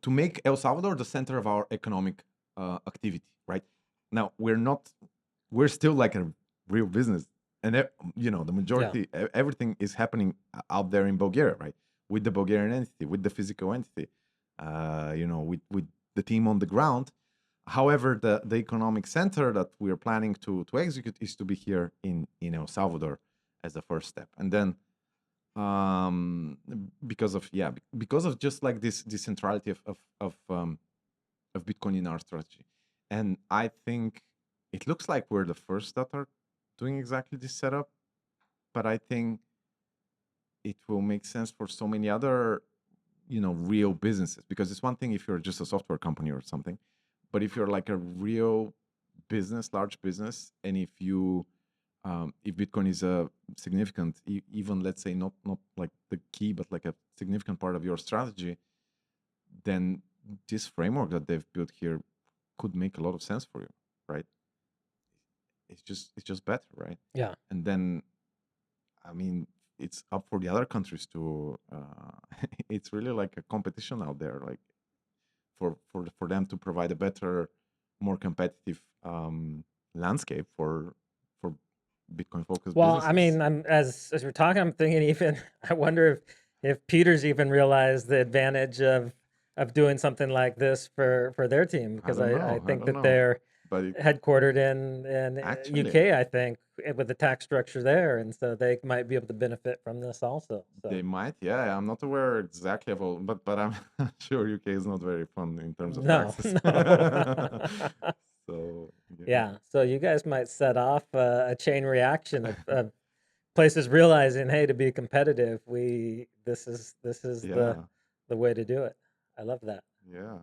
Speaker 1: to make El Salvador the center of our economic activity. Right now, we're still like a real business, and the majority, everything is happening out there in Bulgaria, right? With the Bulgarian entity, with the physical entity, with the team on the ground. However, the economic center that we're planning to execute is to be here in El Salvador as the first step, and then because of just like this centrality of Bitcoin in our strategy, and I think it looks like we're the first that are doing exactly this setup, but I think it will make sense for so many other real businesses, because it's one thing if you're just a software company or something, but if you're like a real business, large business, and if Bitcoin is a significant, even let's say not like the key, but like a significant part of your strategy, then this framework that they've built here could make a lot of sense for you, right? It's just better, right?
Speaker 2: Yeah.
Speaker 1: And then, I mean, it's up for the other countries to. It's really like a competition out there, like for them to provide a better, more competitive landscape for Bitcoin focused
Speaker 2: Well,
Speaker 1: businesses.
Speaker 2: I mean, as we're talking, I'm thinking even I wonder if Peter's even realized the advantage of doing something like this for their team, because I think that they're headquartered in UK, I think, with the tax structure there, and so they might be able to benefit from this also. So.
Speaker 1: They might, yeah. I'm not aware exactly of all, but I'm sure UK is not very fun in terms of taxes.
Speaker 2: No.
Speaker 1: So
Speaker 2: yeah, so you guys might set off a chain reaction of places realizing, hey, to be competitive, this is the way to do it. I love that.
Speaker 1: Yeah.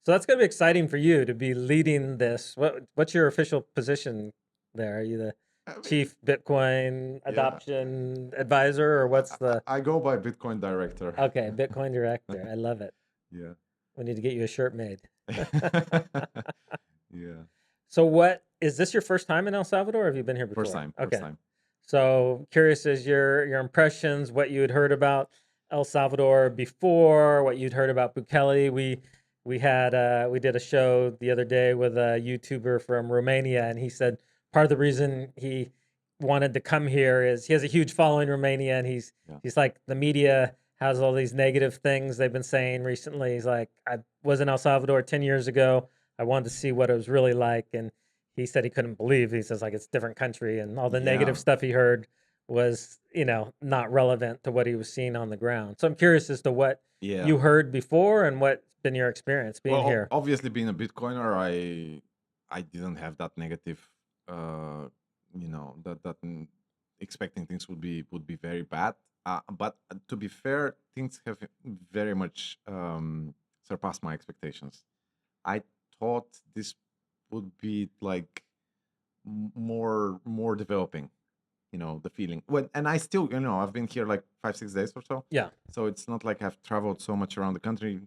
Speaker 2: So that's going to be exciting for you to be leading this. What's your official position there? Are you the chief Bitcoin adoption advisor, or what's the?
Speaker 1: I go by Bitcoin director.
Speaker 2: Okay, Bitcoin director. I love it.
Speaker 1: Yeah.
Speaker 2: We need to get you a shirt made.
Speaker 1: Yeah.
Speaker 2: So what is this your first time in El Salvador, or have you been here before?
Speaker 1: First time.
Speaker 2: Okay. So curious as your impressions, what you had heard about El Salvador before, what you'd heard about Bukele. We did a show the other day with a YouTuber from Romania, and he said part of the reason he wanted to come here is he has a huge following in Romania, and he's like, the media has all these negative things they've been saying recently. He's like, I was in El Salvador 10 years ago. I wanted to see what it was really like, and he said he couldn't believe. He says like it's a different country, and all the negative stuff he heard was not relevant to what he was seeing on the ground. So I'm curious as to what you heard before and what's been your experience being here.
Speaker 1: Obviously, being a Bitcoiner, I didn't have that negative, that expecting things would be very bad. But to be fair, things have very much surpassed my expectations. I thought this would be like more developing, the feeling. And I still, I've been here like 5-6 days or so.
Speaker 2: Yeah.
Speaker 1: So it's not like I've traveled so much around the country.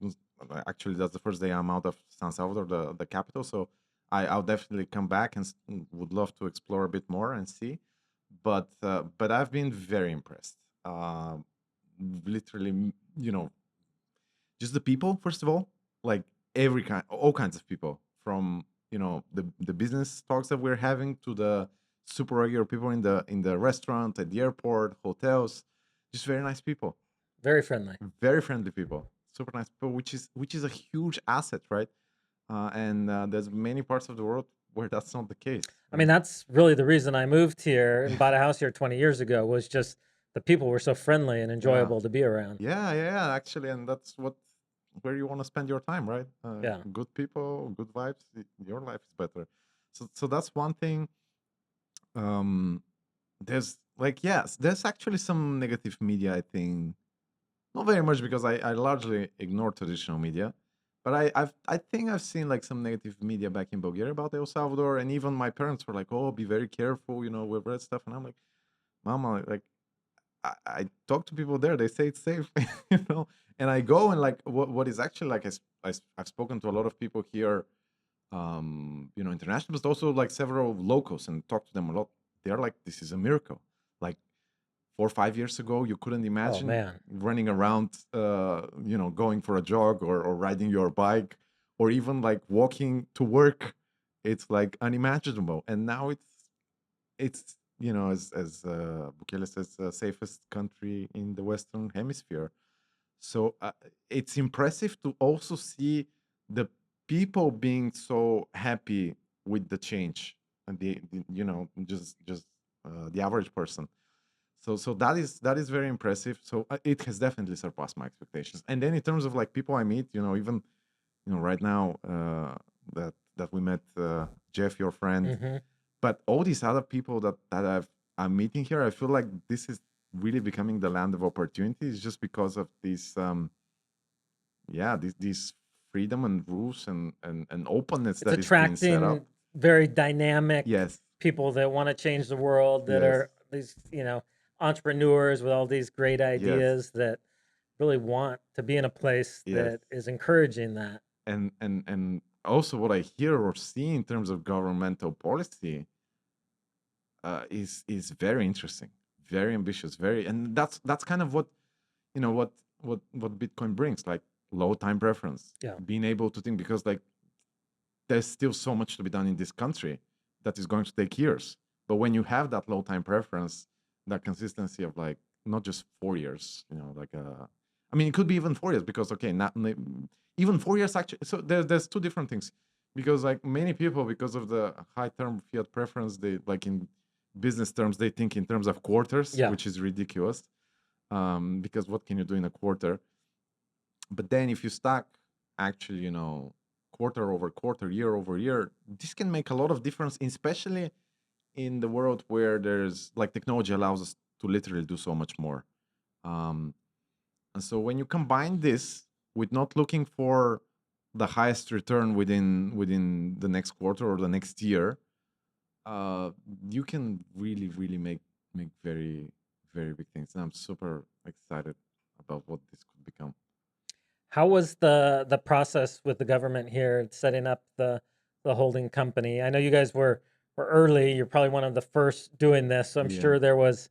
Speaker 1: Actually, that's the first day I'm out of San Salvador, the capital. So I'll definitely come back and would love to explore a bit more and see. But I've been very impressed. Literally, just the people, first of all, like all kinds of people, from the business talks that we're having to the super regular people in the restaurant, at the airport, hotels. Just very nice people.
Speaker 2: Very friendly.
Speaker 1: Very friendly people. Super nice people, which is a huge asset, right? And there's many parts of the world where that's not the case.
Speaker 2: I mean, that's really the reason I moved here and bought a house here 20 years ago, was just the people were so friendly and enjoyable to be around.
Speaker 1: Yeah, actually, and that's where you want to spend your time, right?
Speaker 2: Yeah.
Speaker 1: Good people, good vibes, your life is better. So that's one thing. Um, there's like, yes, there's actually some negative media, I think. Not very much because I largely ignore traditional media, but I think I've seen like some negative media back in Bulgaria about El Salvador, and even my parents were like, "Oh, be very careful," with red stuff, and I'm like, "Mama, like I talk to people there, they say it's safe," you know, and I go and like what is actually like I've spoken to a lot of people here, international, but also like several locals and talk to them a lot. They're like, "This is a miracle." Like 4 or 5 years ago, you couldn't
Speaker 2: Oh
Speaker 1: imagine
Speaker 2: man.
Speaker 1: running around, going for a jog or riding your bike or even like walking to work. It's like unimaginable. And now it's Bukele says, safest country in the Western Hemisphere. So it's impressive to also see the people being so happy with the change and just the average person. So that is very impressive. So it has definitely surpassed my expectations. And then in terms of like people I meet, even right now that we met Jeff, your friend,
Speaker 2: Hmm.
Speaker 1: but all these other people I'm meeting here, I feel like this is really becoming the land of opportunities just because of this this freedom and rules and openness
Speaker 2: It's
Speaker 1: that is being set up.
Speaker 2: attracting very dynamic
Speaker 1: Yes,
Speaker 2: people that want to change the world, that
Speaker 1: yes,
Speaker 2: are these, entrepreneurs with all these great
Speaker 1: yes,
Speaker 2: ideas that really want to be in a place
Speaker 1: yes.
Speaker 2: that is encouraging that.
Speaker 1: And also what I hear or see in terms of governmental policy is very interesting, very ambitious, and that's kind of what what Bitcoin brings, like low time preference,
Speaker 2: Yeah.
Speaker 1: being able to think, because like there's still so much to be done in this country that is going to take years. But when you have that low time preference, that consistency of like not just 4 years, I mean, it could be even 4 years because okay, not even 4 years actually. So there's two different things, because like many people, because of the high term fiat preference, they like in business terms they think in terms of quarters,
Speaker 2: Yeah.
Speaker 1: which is ridiculous. Because what can you do in a quarter? But then if you stack actually, quarter over quarter, year over year, this can make a lot of difference, especially in the world where there's like technology allows us to literally do so much more. Um, and so when you combine this with not looking for the highest return within the next quarter or the next year, uh, you can really, really make very, very big things. And I'm super excited about what this could become.
Speaker 2: How was the process with the government here setting up the holding company? I know you guys were early. You're probably one of the first doing this, so I'm
Speaker 1: Yeah.
Speaker 2: sure there was,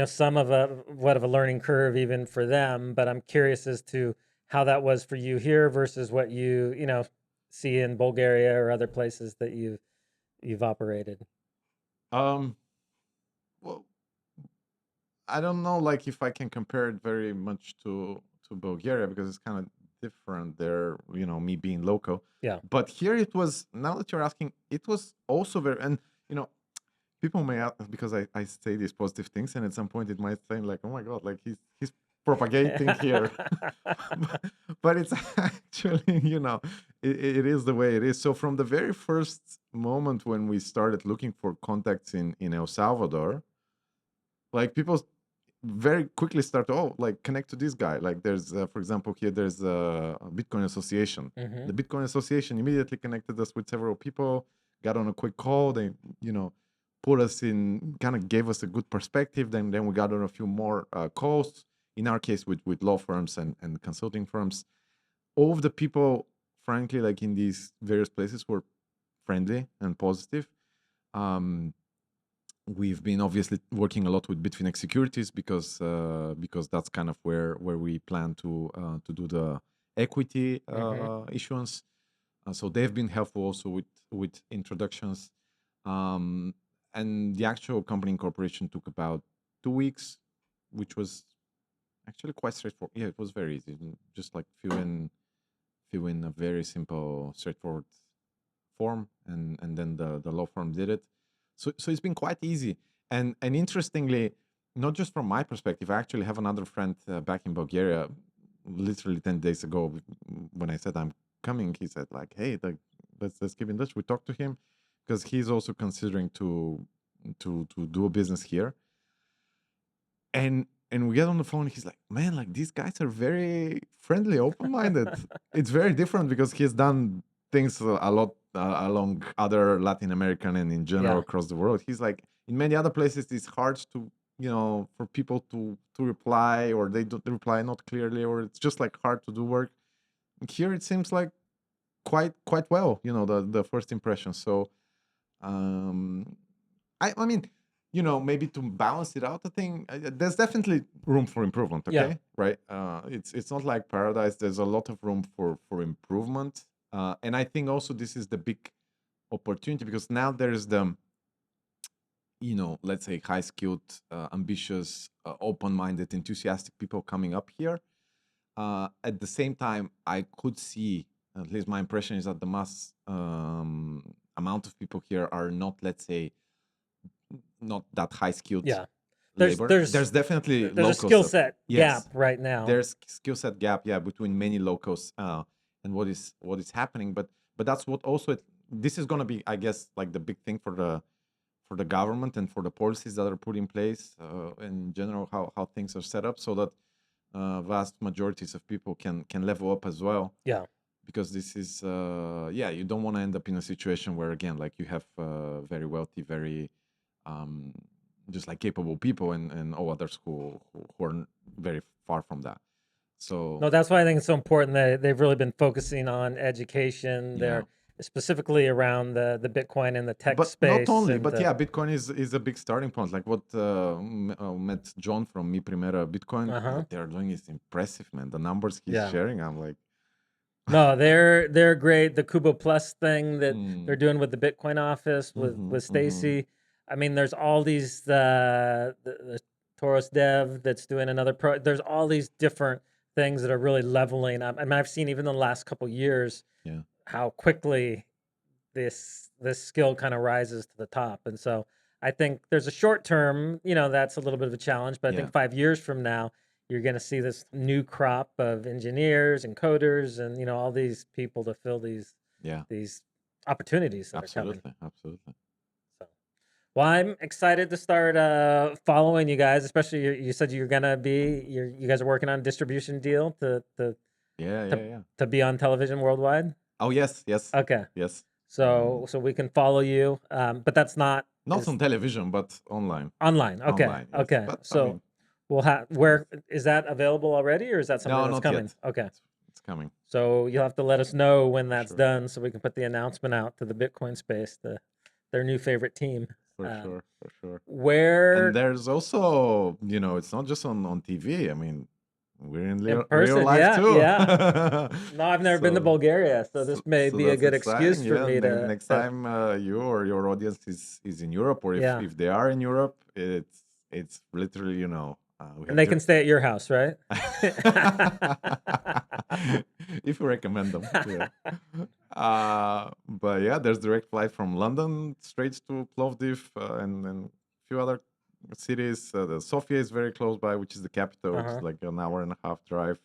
Speaker 2: some of a learning curve even for them. But I'm curious as to how that was for you here versus what you see in Bulgaria or other places that you've operated.
Speaker 1: Um, well, I don't know, like if I can compare it very much to Bulgaria because it's kind of different there. Me being local,
Speaker 2: Yeah.
Speaker 1: but here it was. Now that you're asking, it was also very, and you know, people may ask because I say these positive things, and at some point it might seem like, oh my god, like he's propagating here, but it's actually, it is the way it is. So from the very first moment when we started looking for contacts in El Salvador, like people very quickly start to, like connect to this guy. Like there's for example here there's a Bitcoin association.
Speaker 2: Hmm.
Speaker 1: The Bitcoin association immediately connected us with several people, got on a quick call. They put us in, kind of gave us a good perspective. Then we got on a few more calls, in our case with law firms and consulting firms. All of the people, frankly, like in these various places, were friendly and positive. um, We've been obviously working a lot with Bitfinex Securities because that's kind of where we plan to do the equity
Speaker 2: Hmm.
Speaker 1: issuance. So they've been helpful also with introductions. Um, and the actual company incorporation took about 2 weeks, which was actually quite straightforward. Yeah, it was very easy. Just like fill in a very simple, straightforward form, and then the law firm did it. So it's been quite easy. And interestingly, not just from my perspective, I actually have another friend back in Bulgaria. Literally 10 days ago, when I said I'm coming, he said like, "Hey, let's keep in touch." We talked to him because he's also considering to do a business here. And we get on the phone. He's like, man, like these guys are very friendly, open-minded. It's very different because he's done things a lot along other Latin American and in general
Speaker 2: Yeah.
Speaker 1: across the world. He's like, in many other places, it's hard to, for people to reply, or they don't reply not clearly, or it's just like hard to do work. Here it seems like quite well, the first impression. So I mean, maybe to balance it out, I think there's definitely room for improvement.
Speaker 2: Yeah.
Speaker 1: Okay, right? It's not like paradise. There's a lot of room for improvement, and I think also this is the big opportunity, because now there's the, let's say, high skilled, ambitious, open-minded, enthusiastic people coming up here. At the same time, I could see, at least my impression is that the mass amount of people here are not, let's say, not that high skilled
Speaker 2: Yeah.
Speaker 1: labor. There's definitely
Speaker 2: There's a
Speaker 1: locals
Speaker 2: skill
Speaker 1: that-
Speaker 2: set
Speaker 1: yes,
Speaker 2: gap right now.
Speaker 1: There's skill set gap, between many locals and what is happening. But that's what also this is gonna be, I guess, like the big thing for the government and for the policies that are put in place, in general, how things are set up, so that vast majorities of people can level up as well.
Speaker 2: Yeah.
Speaker 1: Because this is you don't want to end up in a situation where, again, like you have very wealthy, very just like capable people and others who are very far from that. So
Speaker 2: No, that's why I think it's so important that they've really been focusing on education. They're specifically around the Bitcoin and the tech
Speaker 1: but
Speaker 2: space.
Speaker 1: not only,
Speaker 2: and
Speaker 1: but yeah, Bitcoin is a big starting point. Like what met John from Mi Primera Bitcoin, what they're doing is impressive, man. The numbers he's sharing, I'm like,
Speaker 2: no, they're great. The Kubo Plus thing that they're doing with the Bitcoin office with Stacy. I mean, there's all these the Taurus Dev that's doing another there's all these different things that are really leveling up. I mean, I've seen even in the last couple years how quickly this skill kind of rises to the top. And so I think there's a short term, that's a little bit of a challenge, but I think 5 years from now, you're going to see this new crop of engineers and coders and, all these people to fill these opportunities that are coming.
Speaker 1: Absolutely.
Speaker 2: So, well, I'm excited to start following you guys, especially you said you're going to be, you guys are working on a distribution deal to be on television worldwide.
Speaker 1: Oh, yes.
Speaker 2: Okay.
Speaker 1: Yes.
Speaker 2: So we can follow you, but that's not
Speaker 1: on television, but online.
Speaker 2: Online. Okay.
Speaker 1: Online, yes.
Speaker 2: Okay.
Speaker 1: But,
Speaker 2: So we'll have, where is that available already, or is that something
Speaker 1: No,
Speaker 2: that's
Speaker 1: not
Speaker 2: coming?
Speaker 1: yet.
Speaker 2: Okay.
Speaker 1: It's coming.
Speaker 2: So you'll have to let us know when that's
Speaker 1: sure.
Speaker 2: done, so we can put the announcement out to the Bitcoin space, their new favorite team.
Speaker 1: For sure.
Speaker 2: Where
Speaker 1: And there's also, it's not just on TV. I mean, we're in real
Speaker 2: person,
Speaker 1: life too.
Speaker 2: No, I've never been to Bulgaria, so this may be a
Speaker 1: that's
Speaker 2: good excuse
Speaker 1: exciting,
Speaker 2: for me to
Speaker 1: next time you or your audience is in Europe, or if they are in Europe, it's literally,
Speaker 2: and they can stay at your house, right?
Speaker 1: if you recommend them. But yeah, there's direct flight from London straight to Plovdiv, and a few other cities. The Sofia is very close by, which is the capital. It's like an hour and a half drive.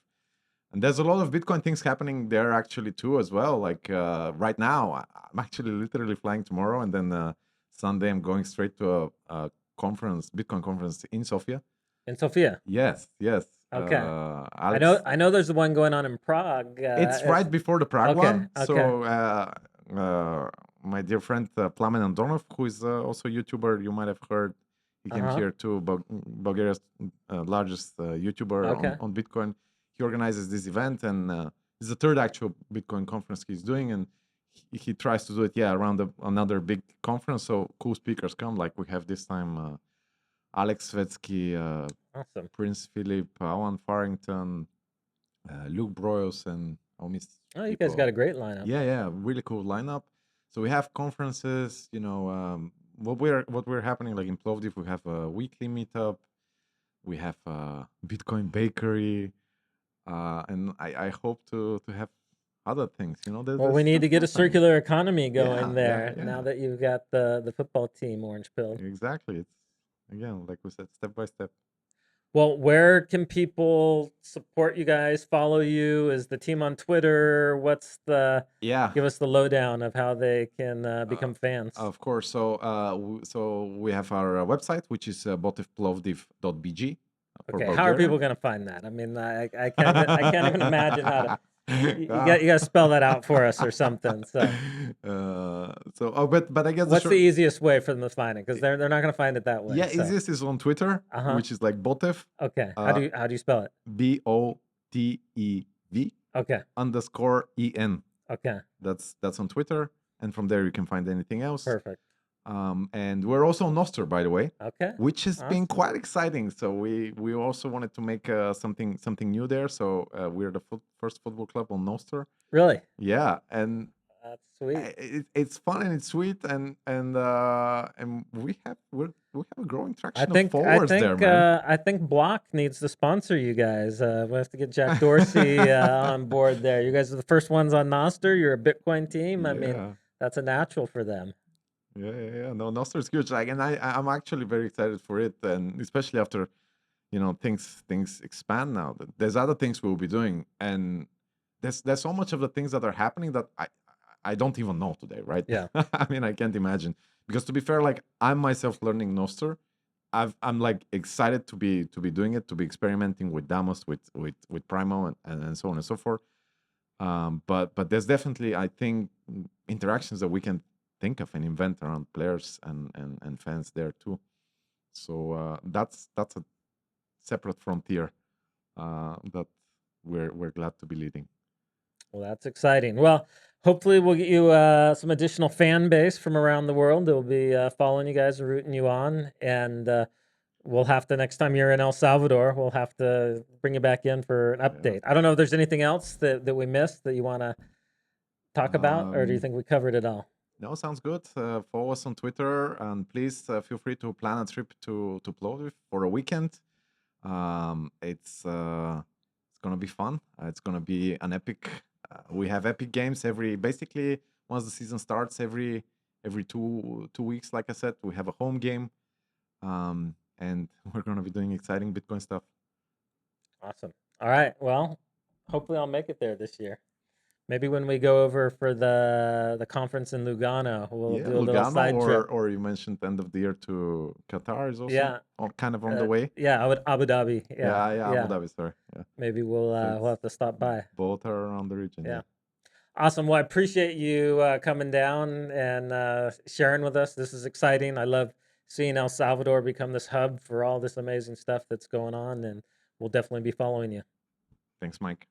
Speaker 1: And there's a lot of Bitcoin things happening there actually too as well. Like right now, I'm actually literally flying tomorrow, and then Sunday I'm going straight to a conference, Bitcoin conference in Sofia.
Speaker 2: In Sofia.
Speaker 1: Yes.
Speaker 2: Okay.
Speaker 1: Alex,
Speaker 2: I know there's the one going on in Prague.
Speaker 1: it's right before the Prague one.
Speaker 2: Okay.
Speaker 1: So my dear friend Plamen Andronov, who is also a YouTuber, you might have heard. He came here too, Bulgaria's largest YouTuber on Bitcoin. He organizes this event, and it's the third actual Bitcoin conference he's doing, and he tries to do it around another big conference. So cool speakers come, like we have this time Alex Svetsky,
Speaker 2: awesome.
Speaker 1: Prince Philip, Alan Farrington, Luke Broyles, and
Speaker 2: you guys got a great lineup.
Speaker 1: Yeah, really cool lineup. So we have conferences, what we're happening, like in Plovdiv, we have a weekly meetup, we have a Bitcoin bakery, and I hope to have other things,
Speaker 2: Well, we need to get a circular economy going there
Speaker 1: yeah.
Speaker 2: now that you've got the football team orange pilled.
Speaker 1: Exactly. It's, again, like we said, step by step.
Speaker 2: Well, where can people support you guys, follow you? Is the team on Twitter? What's the
Speaker 1: Yeah,
Speaker 2: give us the lowdown of how they can
Speaker 1: uh,
Speaker 2: become fans?
Speaker 1: of course. So we have our website, which is BotevPlovdiv.bg for
Speaker 2: Okay, how are people
Speaker 1: Bulgarian.
Speaker 2: going to find that? I mean, I can't even imagine how to. You got to spell that out for us or something. So,
Speaker 1: But I guess the
Speaker 2: what's the
Speaker 1: short,
Speaker 2: easiest way for them to find it? Because they're not going to find it that way.
Speaker 1: yeah,
Speaker 2: So,
Speaker 1: easiest is on Twitter,
Speaker 2: uh-huh.
Speaker 1: which is like Botev,
Speaker 2: Okay. How do you spell it?
Speaker 1: BOTEV
Speaker 2: Okay.
Speaker 1: _EN.
Speaker 2: Okay.
Speaker 1: That's on Twitter, and from there you can find anything else.
Speaker 2: Perfect.
Speaker 1: And we're also on Noster, by the way,
Speaker 2: Okay.
Speaker 1: which has been
Speaker 2: Awesome.
Speaker 1: quite exciting. So we also wanted to make something new there. So we're the first football club on Noster.
Speaker 2: Really?
Speaker 1: Yeah, and
Speaker 2: That's sweet.
Speaker 1: it's fun and it's sweet, and we have a growing
Speaker 2: I
Speaker 1: traction of
Speaker 2: think
Speaker 1: followers there, man.
Speaker 2: I think Block needs to sponsor you guys. We have to get Jack Dorsey on board there. You guys are the first ones on Noster. You're a Bitcoin team. I mean,
Speaker 1: Yeah.
Speaker 2: that's a natural for them.
Speaker 1: Yeah. No, Nostr is huge. Like, and I'm actually very excited for it, and especially after, things expand now. There's other things we'll be doing, and there's so much of the things that are happening that I don't even know today, right?
Speaker 2: Yeah.
Speaker 1: I mean, I can't imagine, because to be fair, like, I'm myself learning Nostr. I'm like excited to be doing it, to be experimenting with Damos, with Primo, and so on and so forth. But there's definitely, I think, interactions that we can think of and invent around players and fans there too. So that's a separate frontier that we're glad to be leading.
Speaker 2: Well, that's exciting. Well, hopefully we'll get you some additional fan base from around the world that will be following you guys and rooting you on. And we'll have to, next time you're in El Salvador, we'll have to bring you back in for an update. I don't know if there's anything else that we missed that you want to talk about, or do you think we covered it all?
Speaker 1: No, sounds good. Follow us on Twitter, and please feel free to plan a trip to Plovdiv for a weekend. It's gonna be fun. It's gonna be an epic. We have epic games basically once the season starts, every 2 weeks. Like I said, we have a home game, and we're gonna be doing exciting Bitcoin stuff.
Speaker 2: Awesome. All right. Well, hopefully I'll make it there this year. Maybe when we go over for the conference in Lugano, we'll
Speaker 1: Yeah,
Speaker 2: do a little
Speaker 1: Lugano,
Speaker 2: side trip.
Speaker 1: or you mentioned end of the year to Qatar is also
Speaker 2: Yeah.
Speaker 1: kind of on the way.
Speaker 2: Yeah, Abu Dhabi. Yeah.
Speaker 1: Abu Dhabi, sorry. Yeah,
Speaker 2: Maybe we'll have to stop by.
Speaker 1: both are around the region.
Speaker 2: Yeah. Awesome. Well, I appreciate you coming down and sharing with us. This is exciting. I love seeing El Salvador become this hub for all this amazing stuff that's going on, and we'll definitely be following you.
Speaker 1: Thanks, Mike.